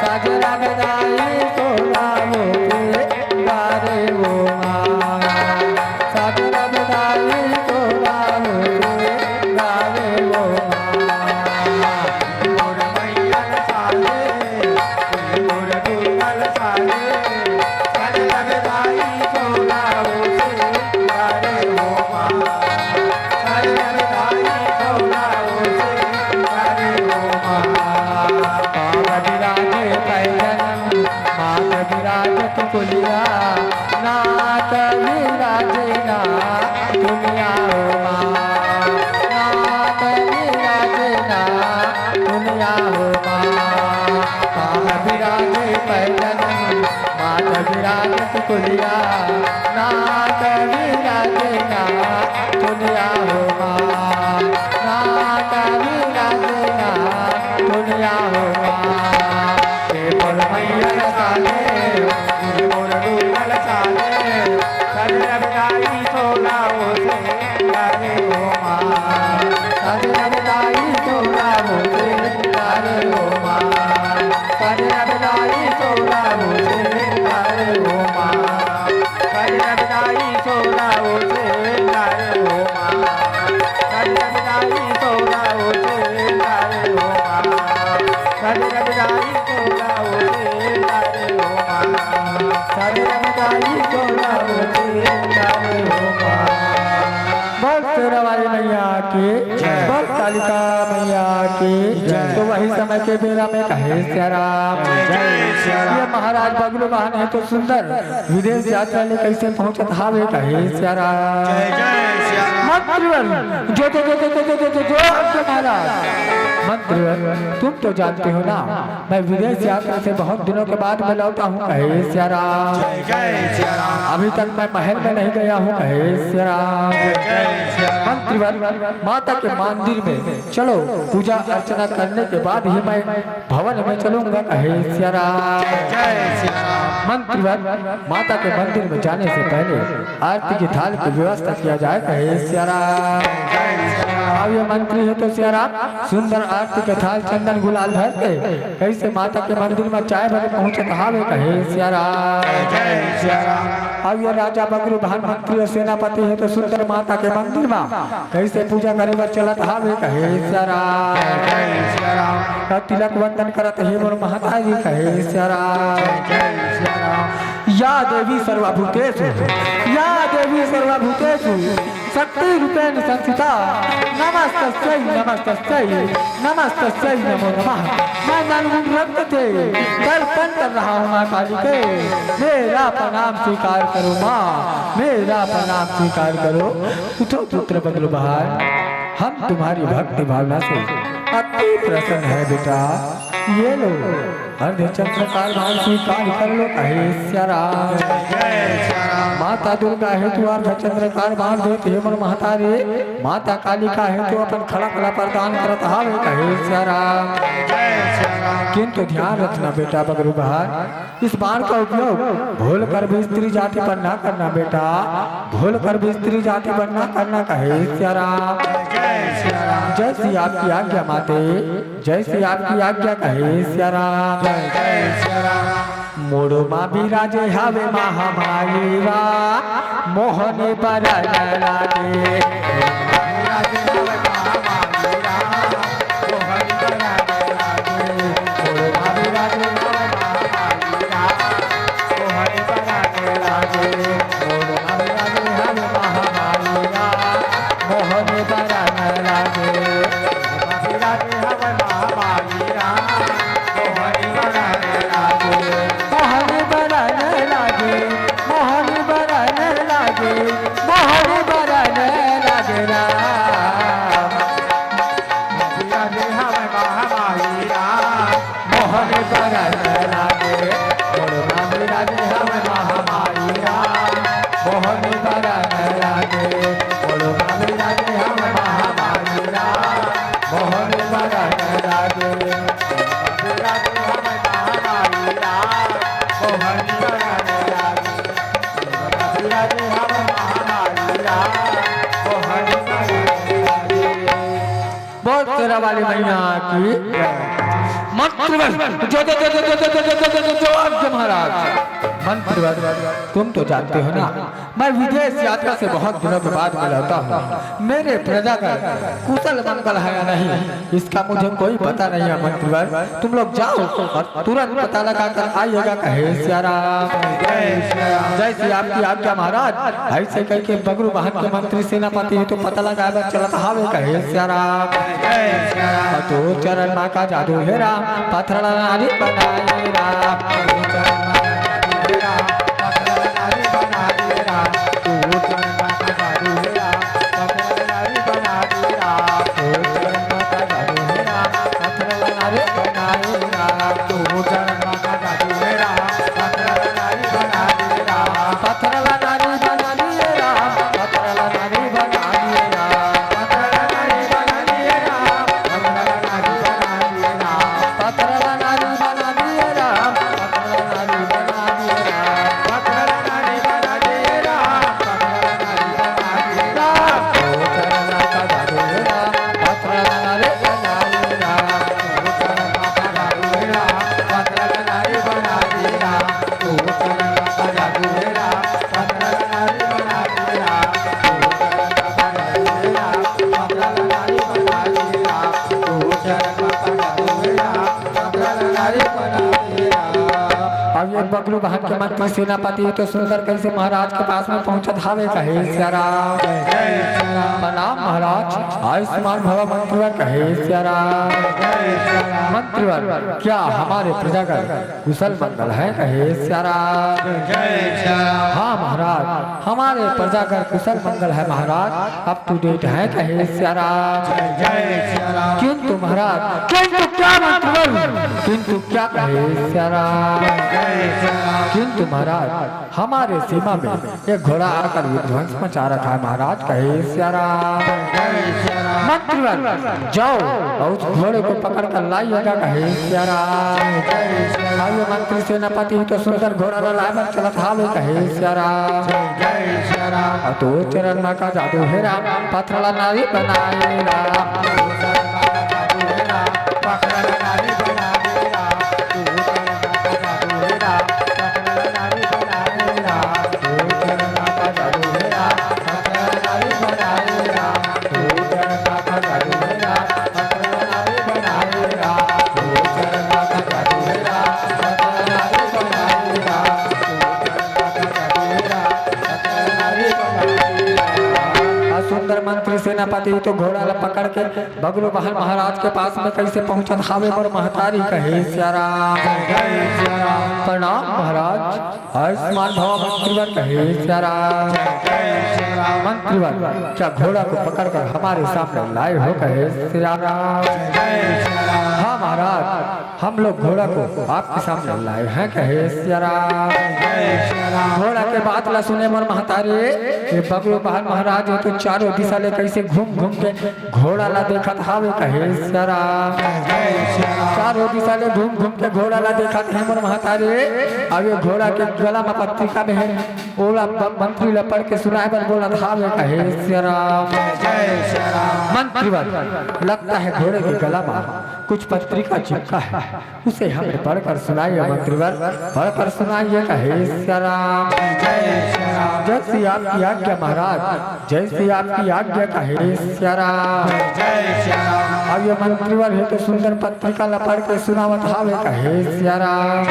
साजरा बेदाई सोना मुझे गारे वो साजरा बेदाई सोना मुझे गारे वो मोर मैया ला साजे मोर दुर्गा ला साजे साजरा बेदाई सोना मुझे गारे वो साजरा बेदाई सोना मुझे गारे वो। विराजे पैजन मात विराजत कुलिया नाथ विराजे ना दुनिया हो नाथ विराजे ना दुनिया हो विराजे पैजन मात विराजत कुलिया नाथ विराजना दुनिया हो माँ नाता विराजना दुनिया हो माँ के मोर मैया साले के मोर डूबल साले सजन बदाई सोना से लागे हो माँ सजन बदाई सोना से लागे हो माँ सजन बदाई सोना से लागे हो माँ सजन बदाई सोना से लागे हो माँ सजन बदाई सोना से लागे हो माँ सजन बदाई सोना से लागे हो माँ सजन बदाई सोना से लागे हो माँ बोल तेरा वाली मैया की बोल कालिका मैया की तो वही समय के बेरा में कहे श्याराम ये महाराज बगलू बहन है तो सुंदर विदेश यात्रा ले कैसे पहुंचत हावे कहे श्याराम मंत्रीवर जो महाराज मंत्रीवर तुम तो जानते हो ना मैं विदेश यात्रा से बहुत दिनों के बाद मैं लौटा हूँ कहे श्याराम अभी तक मैं महल में नहीं गया हूँ कहे श्याराम मंत्रीवर माता के मंदिर में चलो पूजा अर्चना करने के बाद ही मैं भवन में चलूंगा कहे श्याराम मंत्रीवर माता के मंदिर में जाने से पहले आरती की थाल की व्यवस्था किया जाए कहे श्याराम अब ये मंत्री है तो श्याराम सुंदर आरती के थाल चंदन गुलाल भर के कैसे माता के मंदिर में चाय भरे पहुंचे कहावे कहे श्याराम अब ये राजा बगरू भान मंत्री और सेनापति है तो सुंदर माता के मंदिर में कैसे पूजा करे बर चलत हावे कहे श्याराम तिलक वंदन करत हे मोर महाताजी कहे श्याराम या देवी सर्वभूतेषु या देवी सर्वभूतेषु शक्ति रूपेण संस्थिता नमस्तस्यै नमस्तस्यै नमस्तस्यै नमो नमः मैं ननमुन रक्त थे दर्पण कर रहा हूँ माँ काली के मेरा प्रणाम स्वीकार करो माँ मेरा प्रणाम स्वीकार करो उठो पुत्र बगलू बहार हम तुम्हारी भक्ति भावना से अति प्रसन्न है बेटा ये लो अर्धचंद्रकार भाव स्वीकार कर लो कहे श्याराम माता दुर्गा है तू अर्धचंद्रकार भाव देते हे मन महतारे माता कालिका है तो अपन खड़ा खड़ा प्रदान करत हावे कहे श्याराम किंतु ध्यान रखना बेटा बगरू बहार इस बाण का उपयोग भूल कर भी स्त्री जाति पर ना करना बेटा भूल कर भी स्त्री जाति पर ना करना कहे श्याराम जैसी आपकी आज्ञा माते जैसी आपकी आज्ञा कहे श्याराम मोड़ो माँ बिराजे हवे महामाई वा मोहने पर लागे तेरा वाली मैया की मंत्री जो महाराज मंत्री तुम तो जानते हो ना मैं विदेश यात्रा से बहुत दिनों के बाद मैं लौटा हूँ मेरे प्रजा का कुशल मंगल है या नहीं इसका मुझे कोई पता नहीं है मंत्रीवर तुम लोग जाओ और तुरंत पता लगा कर आइएगा कहे श्याराम जैसे आपकी आज्ञा महाराज ऐसे कह के बगरू बहन के मंत्री सेनापति है तो पता लगा चलता हावे कहे श्याराम तो चरण माँ का जादू है राम पत्थर नारी बनाए राम बगलू बहन के मंत्री सेनापति तो सुंदर कैसे महाराज के पास में पहुंचत हावे कहे सियाराम प्रणाम महाराज आयुष्मान भव मंत्रीवर कहे सियाराम मंत्रीवर क्या हमारे प्रजागण कुशल मंगल है कहे सियाराम हाँ महाराज हमारे प्रजागण कुशल मंगल है महाराज अप टू डेट है कहे सियाराम किंतु महाराज किंतु क्या मंत्रीवर किंतु क्या कहे सियाराम किंतु महाराज हमारे सीमा में एक घोड़ा आकर विध्वंस मचा रखा है महाराज कहे सियाराम मंत्रीवर जाओ और उस घोड़े को पकड़ कर लाइएगा कहे सियाराम आइए मंत्री सेनापति तो सुंदर घोड़ा लाकर चलत हावे कहे सियाराम तो चरण में का जादू है राम पथरला नारी बनाए राम मंत्री सेनापति तो घोड़ा ला पकड़ के बगलू बहन महाराज के पास में कैसे पहुंचत हावे पर महतारी कहे सियाराम प्रणाम महाराज आयुष्मान भव मंत्रीवर कहे सियाराम मंत्रीवर क्या घोड़ा को पकड़ कर हमारे सामने लाए हो कहे सियाराम हाँ महाराज हम लोग घोड़ा को आपके सामने लाए हैं कहे सियाराम घोड़ा के बात ला सुने मोर महतारी ये बगलू बहन महाराज हो तो चारों दिशा ले कैसे घूम घूम के घोड़ा ला देखत हावे कहे सियाराम चारों दिशा ले घूम घूम के घोड़ा ला देखत है मोर महतारी अब ये घोड़ा के गला में पत्रिका में है ओला मंत्री ला पढ़ के सुनाए बर बोलत हावे कहे सियाराम मंत्रीवर लगता है घोड़े के गला में कुछ पत्रिका चिपका है उसे हमें पढ़कर सुनाइए मंत्रीवर पढ़कर सुनाइए कहे सियाराम जैसी आपकी आज्ञा महाराज जैसी आपकी आज्ञा कहे सियाराम अब ये मंत्रीवर है तो सुंदर पत्रिका ला पढ़ के सुनावत हावे कहे सियाराम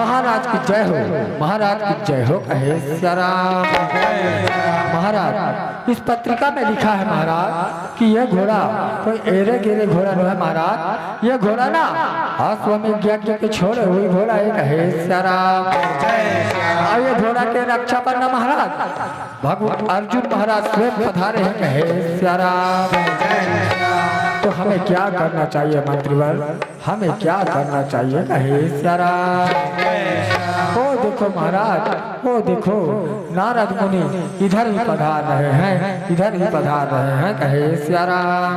महाराज की जय हो महाराज की जय हो कहे सियाराम महाराज इस पत्रिका में लिखा है महाराज कि यह घोड़ा कोई एरे गेरे घोड़ा नहीं है महाराज यह घोड़ा ना अश्वमेध यज्ञ के छोड़े हुए घोड़ा एक है सियाराम और ये घोड़ा के रक्षा करना महाराज भगवान अर्जुन महाराज स्वयं पधारे हैं कहे सियाराम तो हमें क्या करना चाहिए मंत्रीवर हमें क्या करना चाहिए कहे सियाराम ओ देखो महाराज ओ देखो नारद मुनि इधर ही पधार रहे हैं इधर ही पधार रहे हैं कहे सियाराम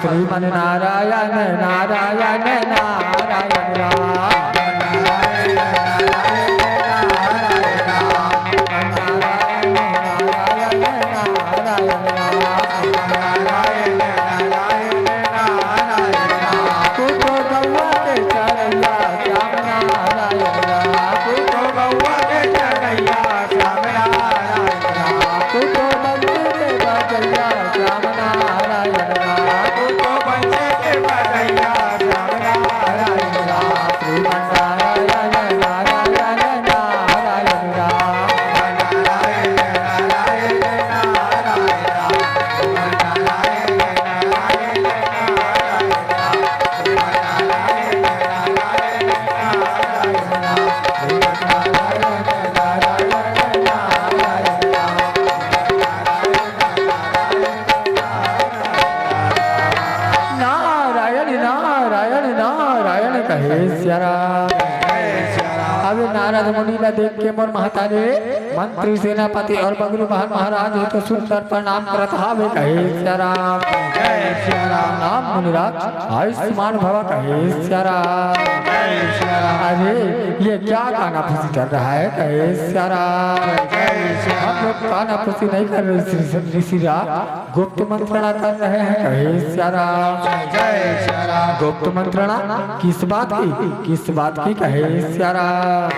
श्रीमन नारायण नारायण नारायण राम अभी नारद मुनि ला देख के मोर महतारे मंत्री सेनापति और बगलू बहन महाराज है तो सुंदर प्रणाम करत हावे कहे सियाराम नाम मुनिराज आयुष्मान भव कहे सियाराम अरे ये क्या गाना फूसी चल रहा है कहे सियाराम हम लोग गाना फूसी नहीं कर रहे ऋषिराज गुप्त मंत्रणा कर रहे हैं कहे सियाराम गुप्त मंत्रणा किस बात की कहे सियाराम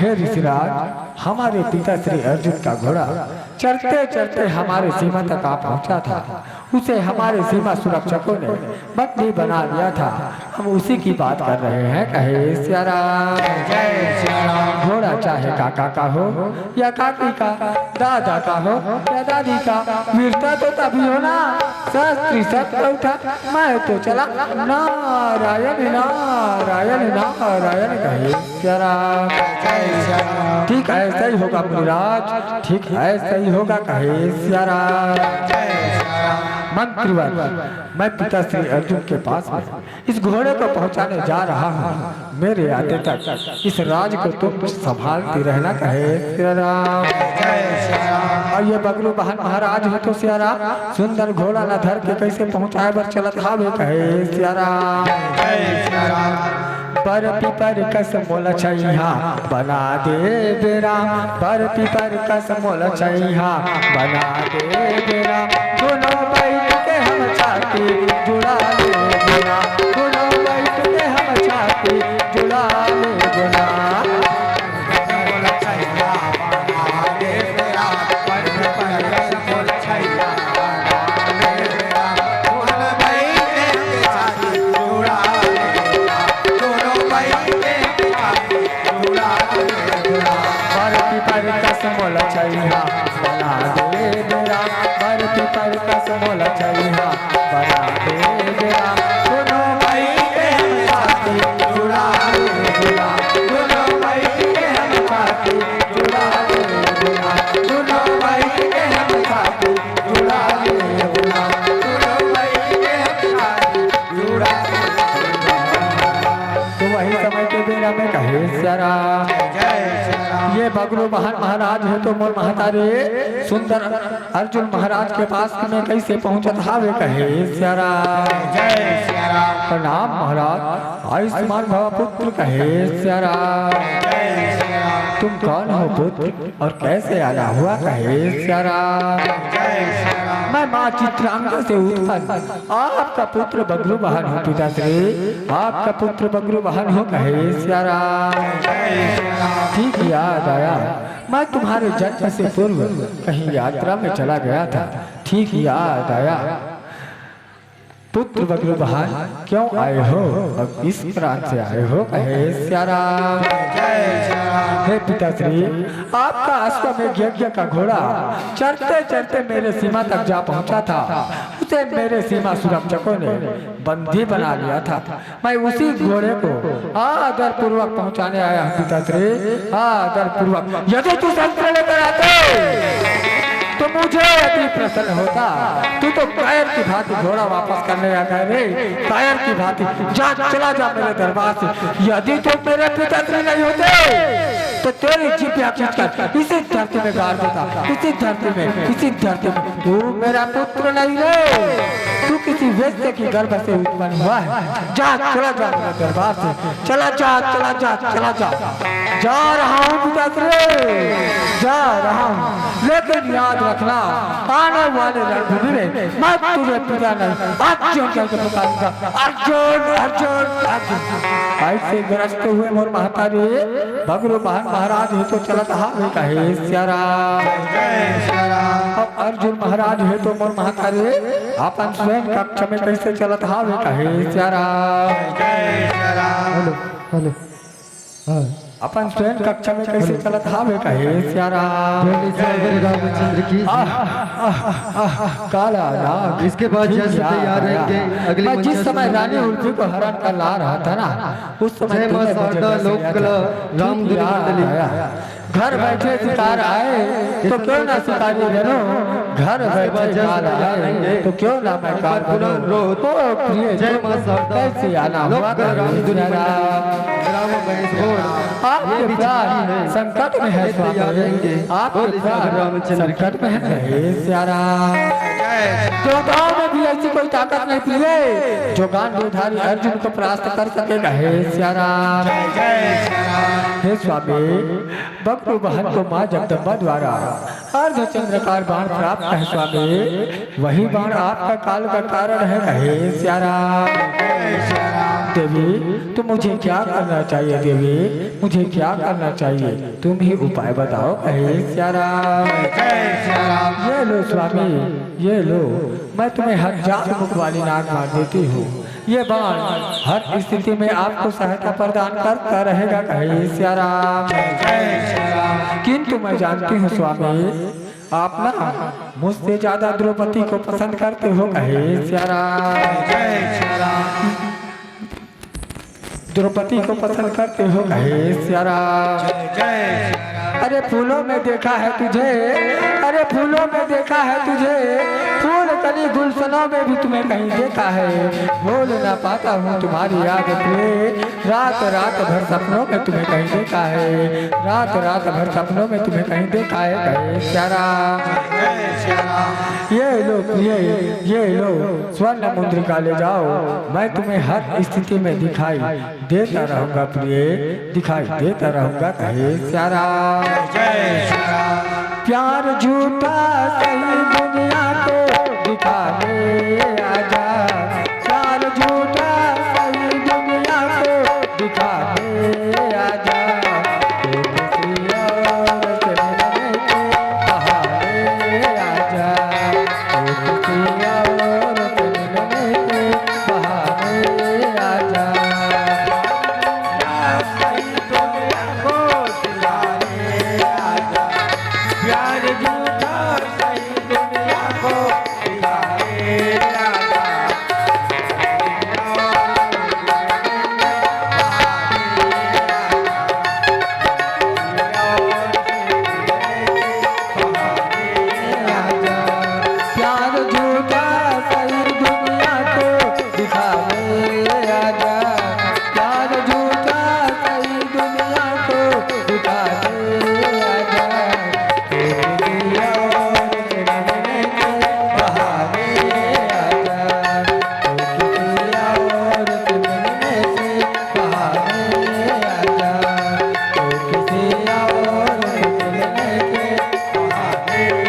हे ऋषिराज, हमारे पिता श्री अर्जुन का घोड़ा चढ़ते चढ़ते हमारे सीमा तक आ पहुंचा था। उसे हमारे सीमा सुरक्षकों ने बंदी बना लिया था। हम उसी की बात कर रहे हैं। कहे सिया राम, जय सिया राम। घोड़ा चाहे काका का हो या काकी का, दादा का हो या दादी का, वीरता तो तभी हो ना शास्त्री सब उठा। मैं तो चला नारायण नारायण नारायण। कहे सिया राम, जय सिया राम। ठीक है, ऐसा ही होगा मुनिराज, ठीक है ऐसा ही होगा। कहे सिया राम, जय सिया राम। मंत्रीवर, मैं पिता श्री अर्जुन के पास में इस घोड़े को पहुंचाने जा रहा हूँ। मेरे आते तक इस राज को तुम संभालती रहना। कहे सिया राम, जय सिया राम। और ये बगलू बहन महाराज हो तो सिया राम, सुंदर घोड़ा न धर के कैसे पहुंचाए बर चलत हावे। कहे सिया राम, जय सिया राम। पर पीपर कस मोल छैहा बना दे बेराम, पर पीपर कस मोल छैहा बना दे बेराम। दोनों बैठ के हम छाती जुड़ा ले बिना, दोनों बैठ के हम छाती जुड़ा ले बिना। मोल छैहा बना दे बेराम, बरती पर कस मोल छैहा बना दे बेराम। दोनों भाई के हम साथी जुड़ा ले बिना, दोनों भाई के हम साथी जुड़ा ले बिना, दोनों भाई के हम साथी जुड़ा ले बिना, दोनों भाई के हम साथी जुड़ा ले बिना। तो वही समय के बेरा में कहे सिया राम, ये बगलू महान महाराज है तो मोर महतारे सुंदर अर्जुन महाराज के पास में कैसे पहुंचत हावे। कहे सिया राम, जय सिया राम। प्रणाम महाराज, आयुष्मान भव पुत्र। कहे सिया राम, जय सिया राम। तुम कौन हो पुत्र और कैसे आना हुआ। कहे सिया राम, जय सिया राम। मैं माँ चित्रांगा से उत्पन्न आपका पुत्र बगलू बहन हो पिताश्री, आपका पुत्र बगलू बहन हो। कहे सिया राम, जय सिया राम। ठीक याद आया, मैं तुम्हारे जन्म से पूर्व कहीं यात्रा में चला गया था। ठीक याद आया, पुत्र बगलू बहन क्यों आए हो और इस प्रांत से आए हो। कहे सिया राम, जय सिया राम। हे पिताश्री, आपका अश्वमेध यज्ञ का घोड़ा चढ़ते चढ़ते मेरे सीमा तक जा पहुंचा था। उसे मेरे सीमा सुरक्षकों ने बंदी बना लिया था। मैं उसी घोड़े को आदर पूर्वक पहुंचाने आया हूँ पिताश्री, आदर पूर्वक। यदि तू शस्त्र लेकर आते तो मुझे अति प्रसन्न होता। तू तो कायर की भांति घोड़ा वापस करने आ गए रे, कायर की भांति। जा, चला जा मेरे दरबार से। यदि तो मेरे पिताश्री नहीं होते तो तेरी जिभ्या खींचकर इसी धरती में गाड़ देता, इसी धरती में, इसी धरती में। तू मेरा पुत्र नहीं रे, तू किसी वेश्या की गर्भ से उत्पन्न हुआ है। जा, चला जा मेरे दरबार से। चला जा, चला जा, चला जा। जा रहा हूँ पिताश्री, जा रहा हूँ। लेकिन याद रखना, आने वाले रणभूमि में मैं तुझे पिता नहीं अर्जुन करके पुकारूंगा। अर्जुन अर्जुन अर्जुन। ऐसे ग्रस्त हुए मोर महतारी बगलू बहन महाराज है तो चलत हावे। कहे सिया राम, जय सिया राम। अब अर्जुन महाराज है तो मोर महतारी अपन स्वयं कक्ष में कैसे चलत हावे। कहे सिया राम, जय सिया राम। हेलो हेलो, अपन स्वयं कक्षा में कैसे चलत हावे। कहे सिया राम, रामचंद्र की काला नाग। इसके बाद जैसे तैयार रहेंगे अगले मैं जिस समय रानी उल्फी को हरण कर ला रहा था ना, उस समय जय मां शारदा लोक कला रामधुनी मंडली आया। घर बैठे शिकार आए तो क्यों ना शिकारी बनो, घर बैठे काल आए तो क्यों ना मैं काल बनो। जय मां शारदा कैसे आना हुआ। रामधुनी राम महेश बोल। आपके प्राण संकट में है स्वामी, आपके प्राण संकट में है सिया राम। जो गांव में भी ऐसी कोई ताकत नहीं थी जो गांडीधारी अर्जुन को परास्त कर सकेगा। हे सिया राम, हे स्वामी, बगलू बहन को माँ जगदम्बा द्वारा अर्धचंद्रकार बाण प्राप्त है स्वामी, वही बाण आपका काल का कारण है। हे सिया राम, देवी तो मुझे क्या करना चाहिए देवी, मुझे क्या करना चाहिए, तुम ही उपाय बताओ। कहे सियाराम। ये लो स्वामी, ये लो, मैं तुम्हें 1000 मुख वाली नाग मार देती हूँ। ये बाण हर स्थिति में आपको सहायता प्रदान करता रहेगा। कहे सियाराम। किंतु मैं जानती हूँ स्वामी, आप ना मुझसे ज्यादा द्रौपदी को पसंद करते हो। कहे सियाराम। द्रौपदी को पसंद करते हो। कहे सियाराम। अरे फूलों में देखा है तुझे, अरे फूलों में देखा है तुझे, फूल कली गुलशनों में भी तुम्हें कहीं देखा है। बोल ना पाता हूँ तुम्हारी याद प्रिय, रात रात भर सपनों में तुम्हें कहीं देखा है, रात रात भर सपनों में तुम्हें कहीं देखा है। कहे सियाराम। ये लो प्रिय, ये लो स्वर्ण मुद्रिका ले जाओ, मैं तुम्हें हर स्थिति में दिखाई देता रहूंगा प्रिय, दिखाई देता रहूंगा। कहे सियाराम। प्यार झूठा सही दुनिया को दिखाने आजा, प्यार झूठा सही दुनिया को दिखाने आजा, तो किसी और से मिलने के बहाने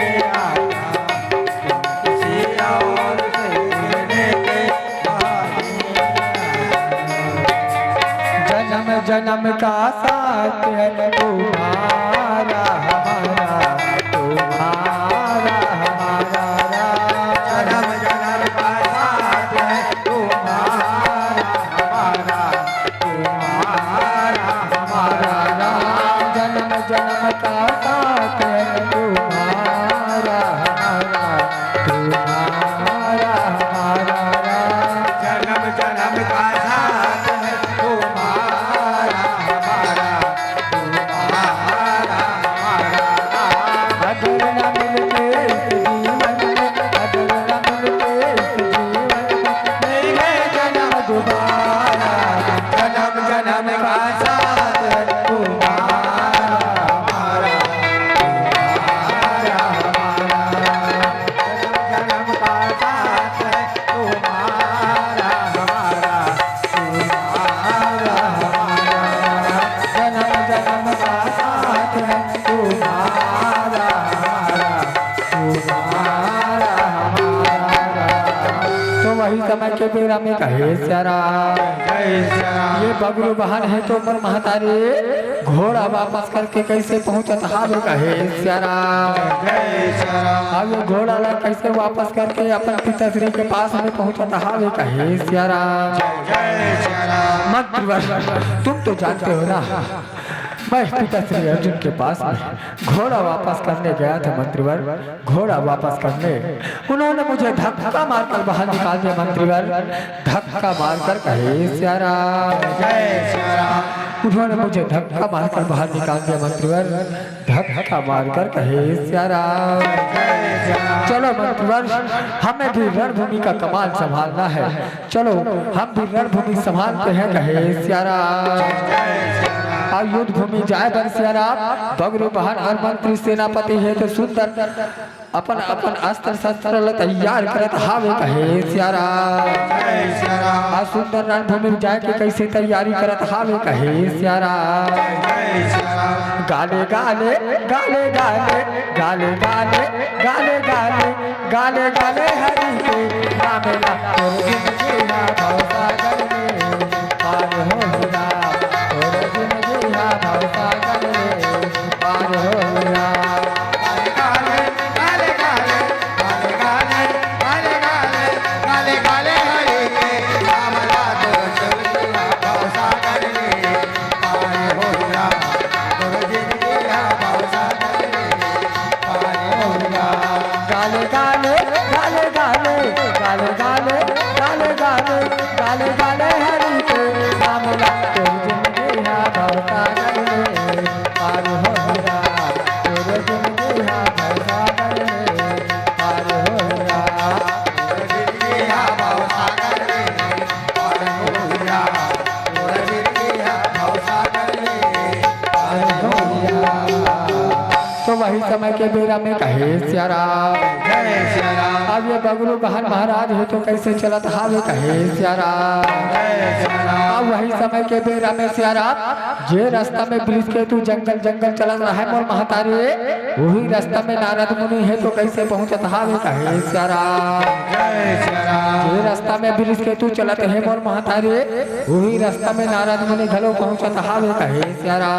आजा, तो किसी और से मिलने के बहाने आजा। जन्म का साथ है तुम्हारा हमारा, तुम्हारा हमारा, जन्म जन्म का साथ है तुम्हारा हमारा, तुम्हारा हमारा, जन्म जन्म का साथ है तुम्हारा हमारा, तुम्हारा हमारा, जन्म जन्म का साथ है समय के बेरा में कहे सियाराम। ये बगरू बहन है तो पर महतारी घोड़ा वापस करके कैसे पहुंचत हावे। कहे सियाराम। अब ये घोड़ा ला कैसे वापस करके अपन पिताश्री के पास में पहुंचत हावे। कहे सियाराम। मंत्रीवर तुम तो जानते हो ना, मैं पिताश्री अर्जुन के पास में घोड़ा वापस करने गया था मंत्रीवर, घोड़ा वापस करने उन्होंने मुझे धक्का मारकर बाहर निकाल दिया मंत्रीवर, धक्का मारकर। कहे सियाराम। उन्होंने मुझे धक्का मारकर बाहर निकाल दिया मंत्रीवर, धक्का मारकर। कहे सियाराम। चलो मंत्रीवर हमें भी रणभूमि का कमाल संभालना है, चलो हम भी रणभूमि संभालते हैं। कहे सियाराम। और युद्ध भूमि जाए बर सियाराम। बगरू बहन और मंत्री सेनापति है तो सुंदर अपन अपन अस्त्र शस्त्र तैयार करत हावे। कहे सियाराम। आ सुंदर रणभूमि में जाए के कैसे तैयारी करत हावे। कहे सियाराम। गाले गाले गाले गाले गाले गाले गाले गाले गाले गाले हरि के नाम ना भवसागर में जिंदगी हा भवसागर में पार हो जा। तो वही समय के बेरा में कहे श्यारा अब ये बगरू बहन महाराज है तो कैसे चलत हावे कहे श्यारा। अब वही समय के बेरा में श्यारा जे रास्ता में ब्रिज के तू जंगल जंगल चलत रहा है मोर महतारी वही रास्ता में नारद मुनि है तो कैसे पहुंचत हावे कहे श्यारा। जे रास्ता में ब्रिज के तू चलत है मोर महतारी वही रास्ता में नारद मुनि घलो पहुंचत हावे कहे श्यारा।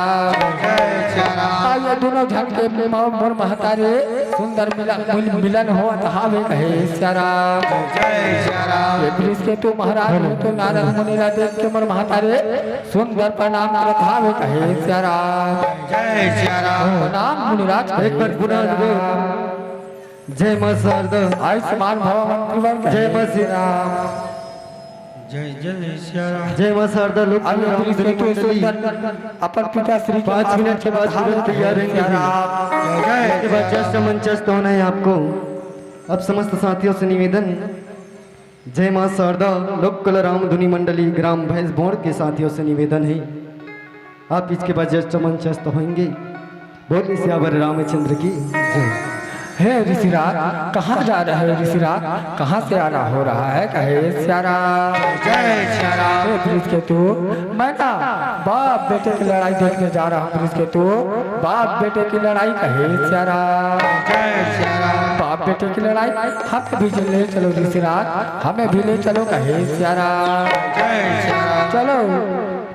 ये दोनों झन के मोर महतारी सुंदर मिलन हो हावे कहे श्यारा। ये ब्रिज के तू महाराज हो तो नारद मुनि ला देख के मोर महतारी सुंदर प्रणाम करत हावे कहे श्यारा। प्रणाम मुनिराज एक बार पुनः दो। जय मां शारदा आयुष्मान भव मंत्रिवर जय मां श्री राम जय जय श्याम जय मां शारदा लोक अब राम ब्रिज के तू सुंदर अपन पिता श्री 5 मिनट के बाद तुरंत तैयार रहेंगे इसके बाद जस्ट मंचस्थ होना है आपको। अब समस्त साथियों से निवेदन जय मां शारदा लोक कला राम धुनी मंडली ग्राम भैंस भोर के साथियों से निवेदन है आप इसके बाद जस्ट मंचस्थ होंगे। बोलिए सियावर रामचंद्र की जय। हे ऋषिराज कहाँ जा रहे हो ऋषिराज कहाँ से आना हो रहा है कहे श्यारा। हे ब्रिज के तू मैं ना बाप बेटे की लड़ाई देखने जा रहा हूँ ब्रिज के तू बाप बेटे की लड़ाई कहे श्यारा। बाप बेटे की लड़ाई हमें भी ले चलो ऋषिराज हमें भी ले चलो कहे श्यारा। चलो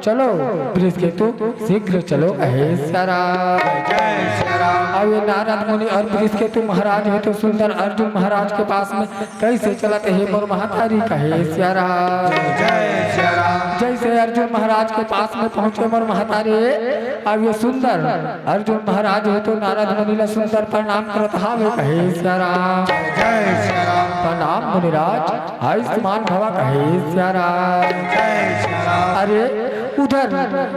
चलो ब्रिज के तू शीघ्र चलो कहे श्यारा। अब ये नारद मुनि और ब्रिज के तू महाराज है तो सुंदर अर्जुन महाराज के पास में कैसे चलते है मोर महतारी कहे श्यारा। जैसे अर्जुन महाराज के पास में पहुंचे मोर महतारी अब ये सुंदर अर्जुन महाराज है तो नारद मुनि ला सुंदर प्रणाम करत हावे कहे श्यारा। प्रणाम मुनिराज आयुष्मान भवा कहे श्यारा। अरे उधर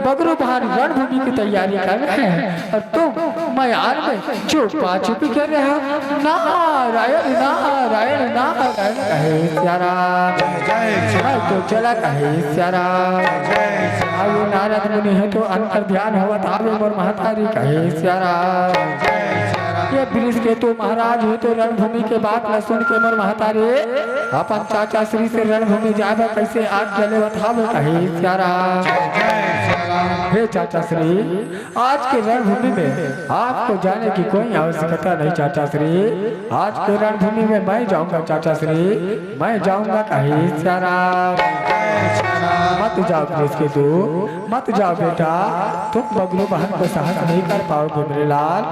बगरू बहार रणभूमि की तैयारी कर रहे हैं और तुम मैदान में छुपा छुपी कर रहे हो। नारायण नारायण नारायण कहे श्यारा। मैं तो चला कहे श्यारा। अब नारद मुनि है तो अंतर ध्यान हुआ था मोर महतारी कहे श्यारा। ये ब्रिज के तो महाराज है तो रणभूमि के बात न सुन के मोर महतारी अपन चाचा श्री से रणभूमि जावे कैसे आग जले बतावे कहे श्यारा। हे चाचा श्री आज के रणभूमि में आपको जाने की कोई आवश्यकता नहीं चाचा श्री। आज के रणभूमि में मैं जाऊंगा चाचा श्री मैं जाऊंगा कहे श्यारा। मत जाओ ब्रिज के तू मत जाओ बेटा तुम बगरू बहन को साहस नहीं कर पाओगे मेरे लाल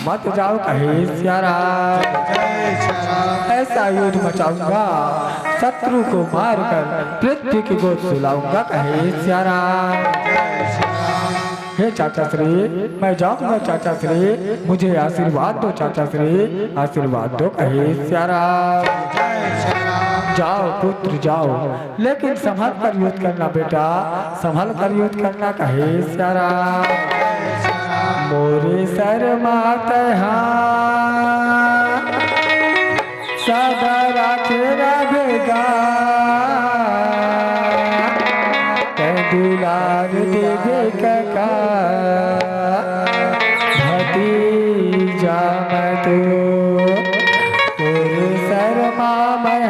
मत जाओ कहे श्यारा। ऐसा युद्ध मचाऊंगा शत्रु को मारकर पृथ्वी की गोद सुलाऊंगा कहे श्यारा। हे चाचा श्री मैं जाऊंगा चाचा श्री मुझे आशीर्वाद दो चाचा श्री आशीर्वाद दो कहे श्यारा। जाओ पुत्र जाओ लेकिन संभल कर युद्ध करना बेटा संभल कर युद्ध करना कहे श्यारा। मोरे शर्मात सदा राखे रवेगा दुलार देवे कका भतीजा मैं तो तेरे शर्मा मैं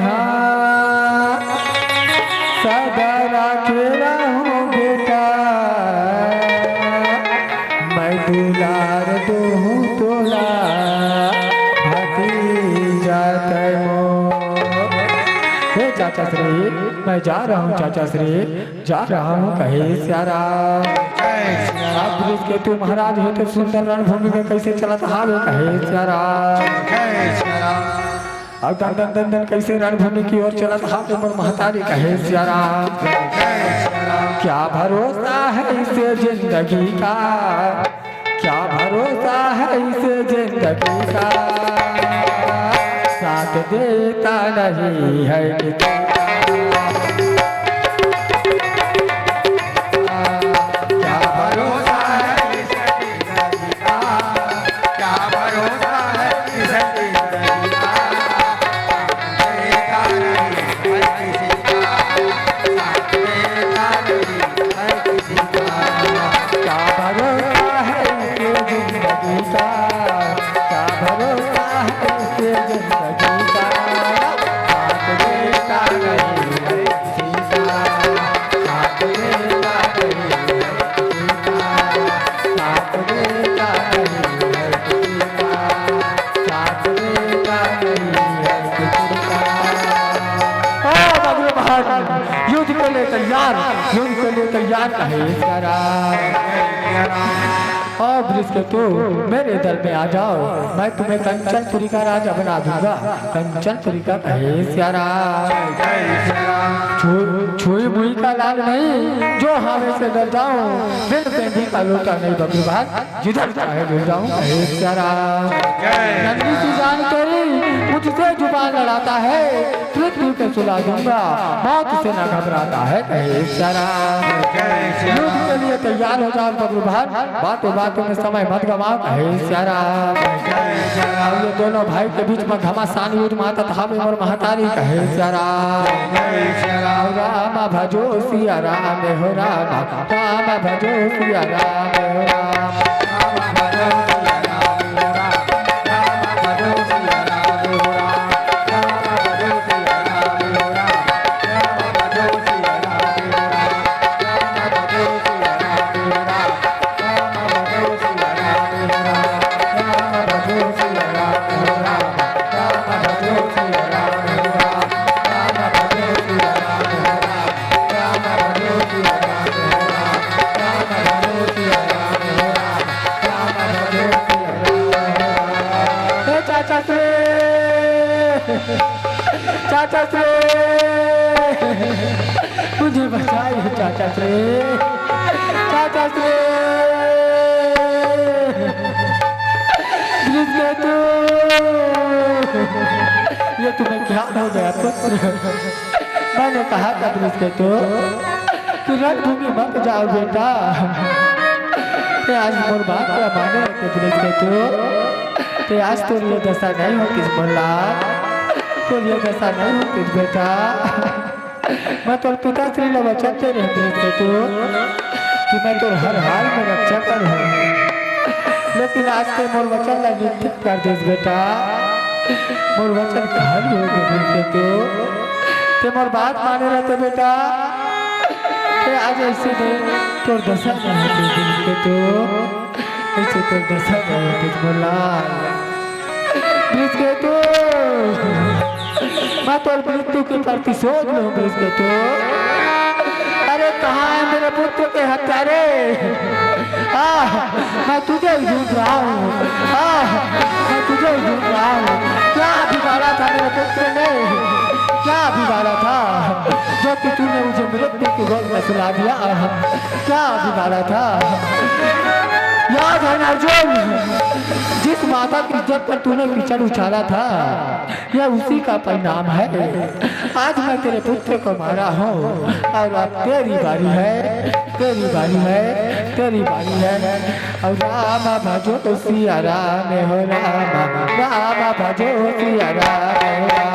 सदा राखे रहूं बेटा मैं दुलार दूँ तोला भतीजा तैमो। हे चाचा श्री मैं जा रहा हूँ चाचा श्री जा रहा हूँ कहे श्यारा। आप ब्रिज के तू महाराज है तो सुंदर रणभूमि में कैसे चलत हावे कहे श्यारा। अब दन दन दन कैसे रणभूमि की ओर चलत हावे मोर महतारी कहे श्यारा। क्या भरोसा है इसे जिंदगी का क्या भरोसा है इसे जिंदगी का साथ देता नहीं है किसी क्या भरोसा है तैयार, युद्ध के लिए तैयार कहे सिया राम। और ब्रिज के तू मेरे दर में आ जाओ, मैं तुम्हें कंचनपुरी का राजा बना दूंगा। कंचनपुरी का कहे सिया राम। छुई मुई का लाल नहीं, जो हमें से डर जाऊं, बिन पेंदी का लोटा नहीं बबलू भाग, जिधर चाहे डर जाऊं कहे सिया राम। नंदी की जान तेरी मुझसे जुबान लड़ाता है, पृथ्वी पे सुला दूंगा, मौत से न घबराता है कहे सिया राम। युद्ध के लिए तैयार हो जाओ बबलू भाग, बातों बातों में समय मत गवाओ कहे सिया राम। ये दोनों भाई के बीच में घमासान युद्ध माता धामी और महतारी कहे सिया राम। राम भजो सिया राम हो राम, राम भजो सिया राम हो राम। चाचा श्री मुझे बचाइए चाचा श्री, चाचा श्री जिसके तू, ये तुम्हें क्या हो गया पुत्र? मैंने कहा था ब्रिज के तो कि रणभूमि मत जाओ बेटा। आज मोर बात क्या माने ब्रिज के तो आज तो ये दशा नहीं होती मोला, तो ये दशा नहीं होती बेटा। मैं तो पिता श्री ने वचन दे रहे थे तो कि मैं तो हर हाल में रक्षा करूँ, लेकिन आज के मोर वचन ला निश्चित कर दे बेटा। मोर वचन कहानी हो गए तो मोर बात माने रहते बेटा। आज ऐसे तो दशा नहीं होती तो ऐसे तो दशा नहीं होती बोला ब्रिज के तो मैं तो मृत्यु के प्रति सोच लूँ ब्रिज के तो। अरे कहाँ है मेरे पुत्र के हत्यारे? मैं तुझे ढूंढ रहा हूँ, मैं तुझे ढूंढ रहा हूँ। क्या बिगाड़ा था मेरे पुत्र ने, क्या बिगाड़ा था जो कि तूने मुझे मृत्यु की गोद में सुला दिया? क्या बिगाड़ा था? याद है ना अर्जुन, जिस माता की इज्जत पर तूने कीचड़ उछाला था, यह उसी का परिणाम है। आज मैं तेरे पुत्र को मारा हूँ और अब तेरी बारी है, तेरी बारी है, तेरी बारी है। और राम भजो तो सिया राम हो राम, राम भजो सिया राम हो राम।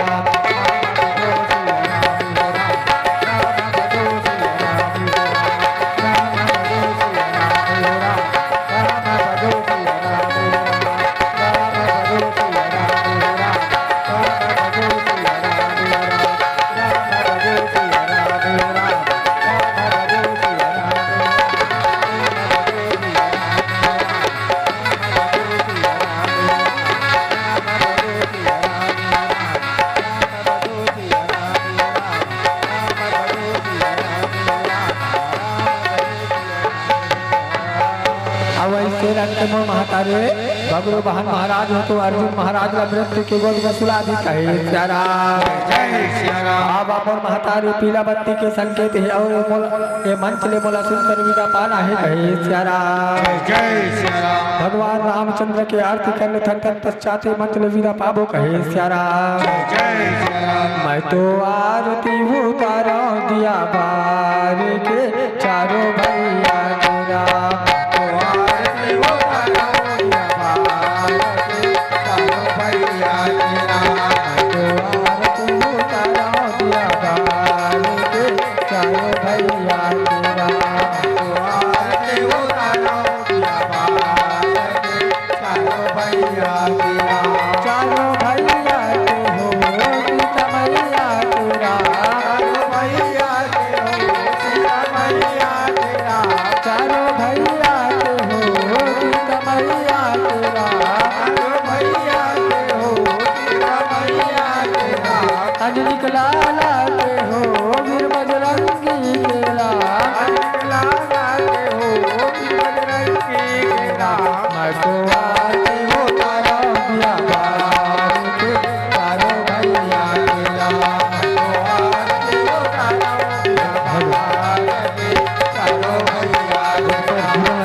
महातारे बगरो बहन महाराज हो तो अर्जुन महाराज का मृत्यु के गोद में सुला दी कहे सिया राम। जय सिया राम। अब और महतारी पीला बत्ती के संकेत है और ये मंच ले मोला सुनकर विदा पाना है कहे सिया राम। जय सिया राम। भगवान रामचंद्र के आरती करने थन पश्चात मंच ले विदा पाबो कहे सिया राम। जय सिया राम। मैं तो आरती उतारा दिया बार के चारों भैया मेरा, अंजलि कला लाते हो वीर बजरंगी आरती उतारो दिया बार के चारों भैया के लाल को आरती उतारो दिया बार के चारों भैया के लाल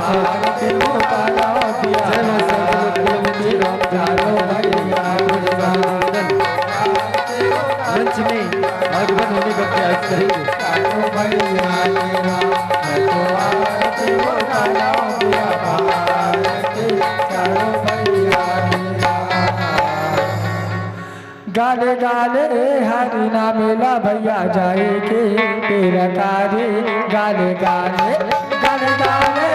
आरती उतारो दिया जय मां सर्वलोकमंगल राम चारों भैया के लाल मंच में आगमन होने का प्रयास करेंगे। चारों भैया के लाल तो आरती उतारो दिया बार के चारों भैया के लाल। गाले गाले हरि नाम ला भैया जाए के तेरा कारे गाले गाले गाले गाले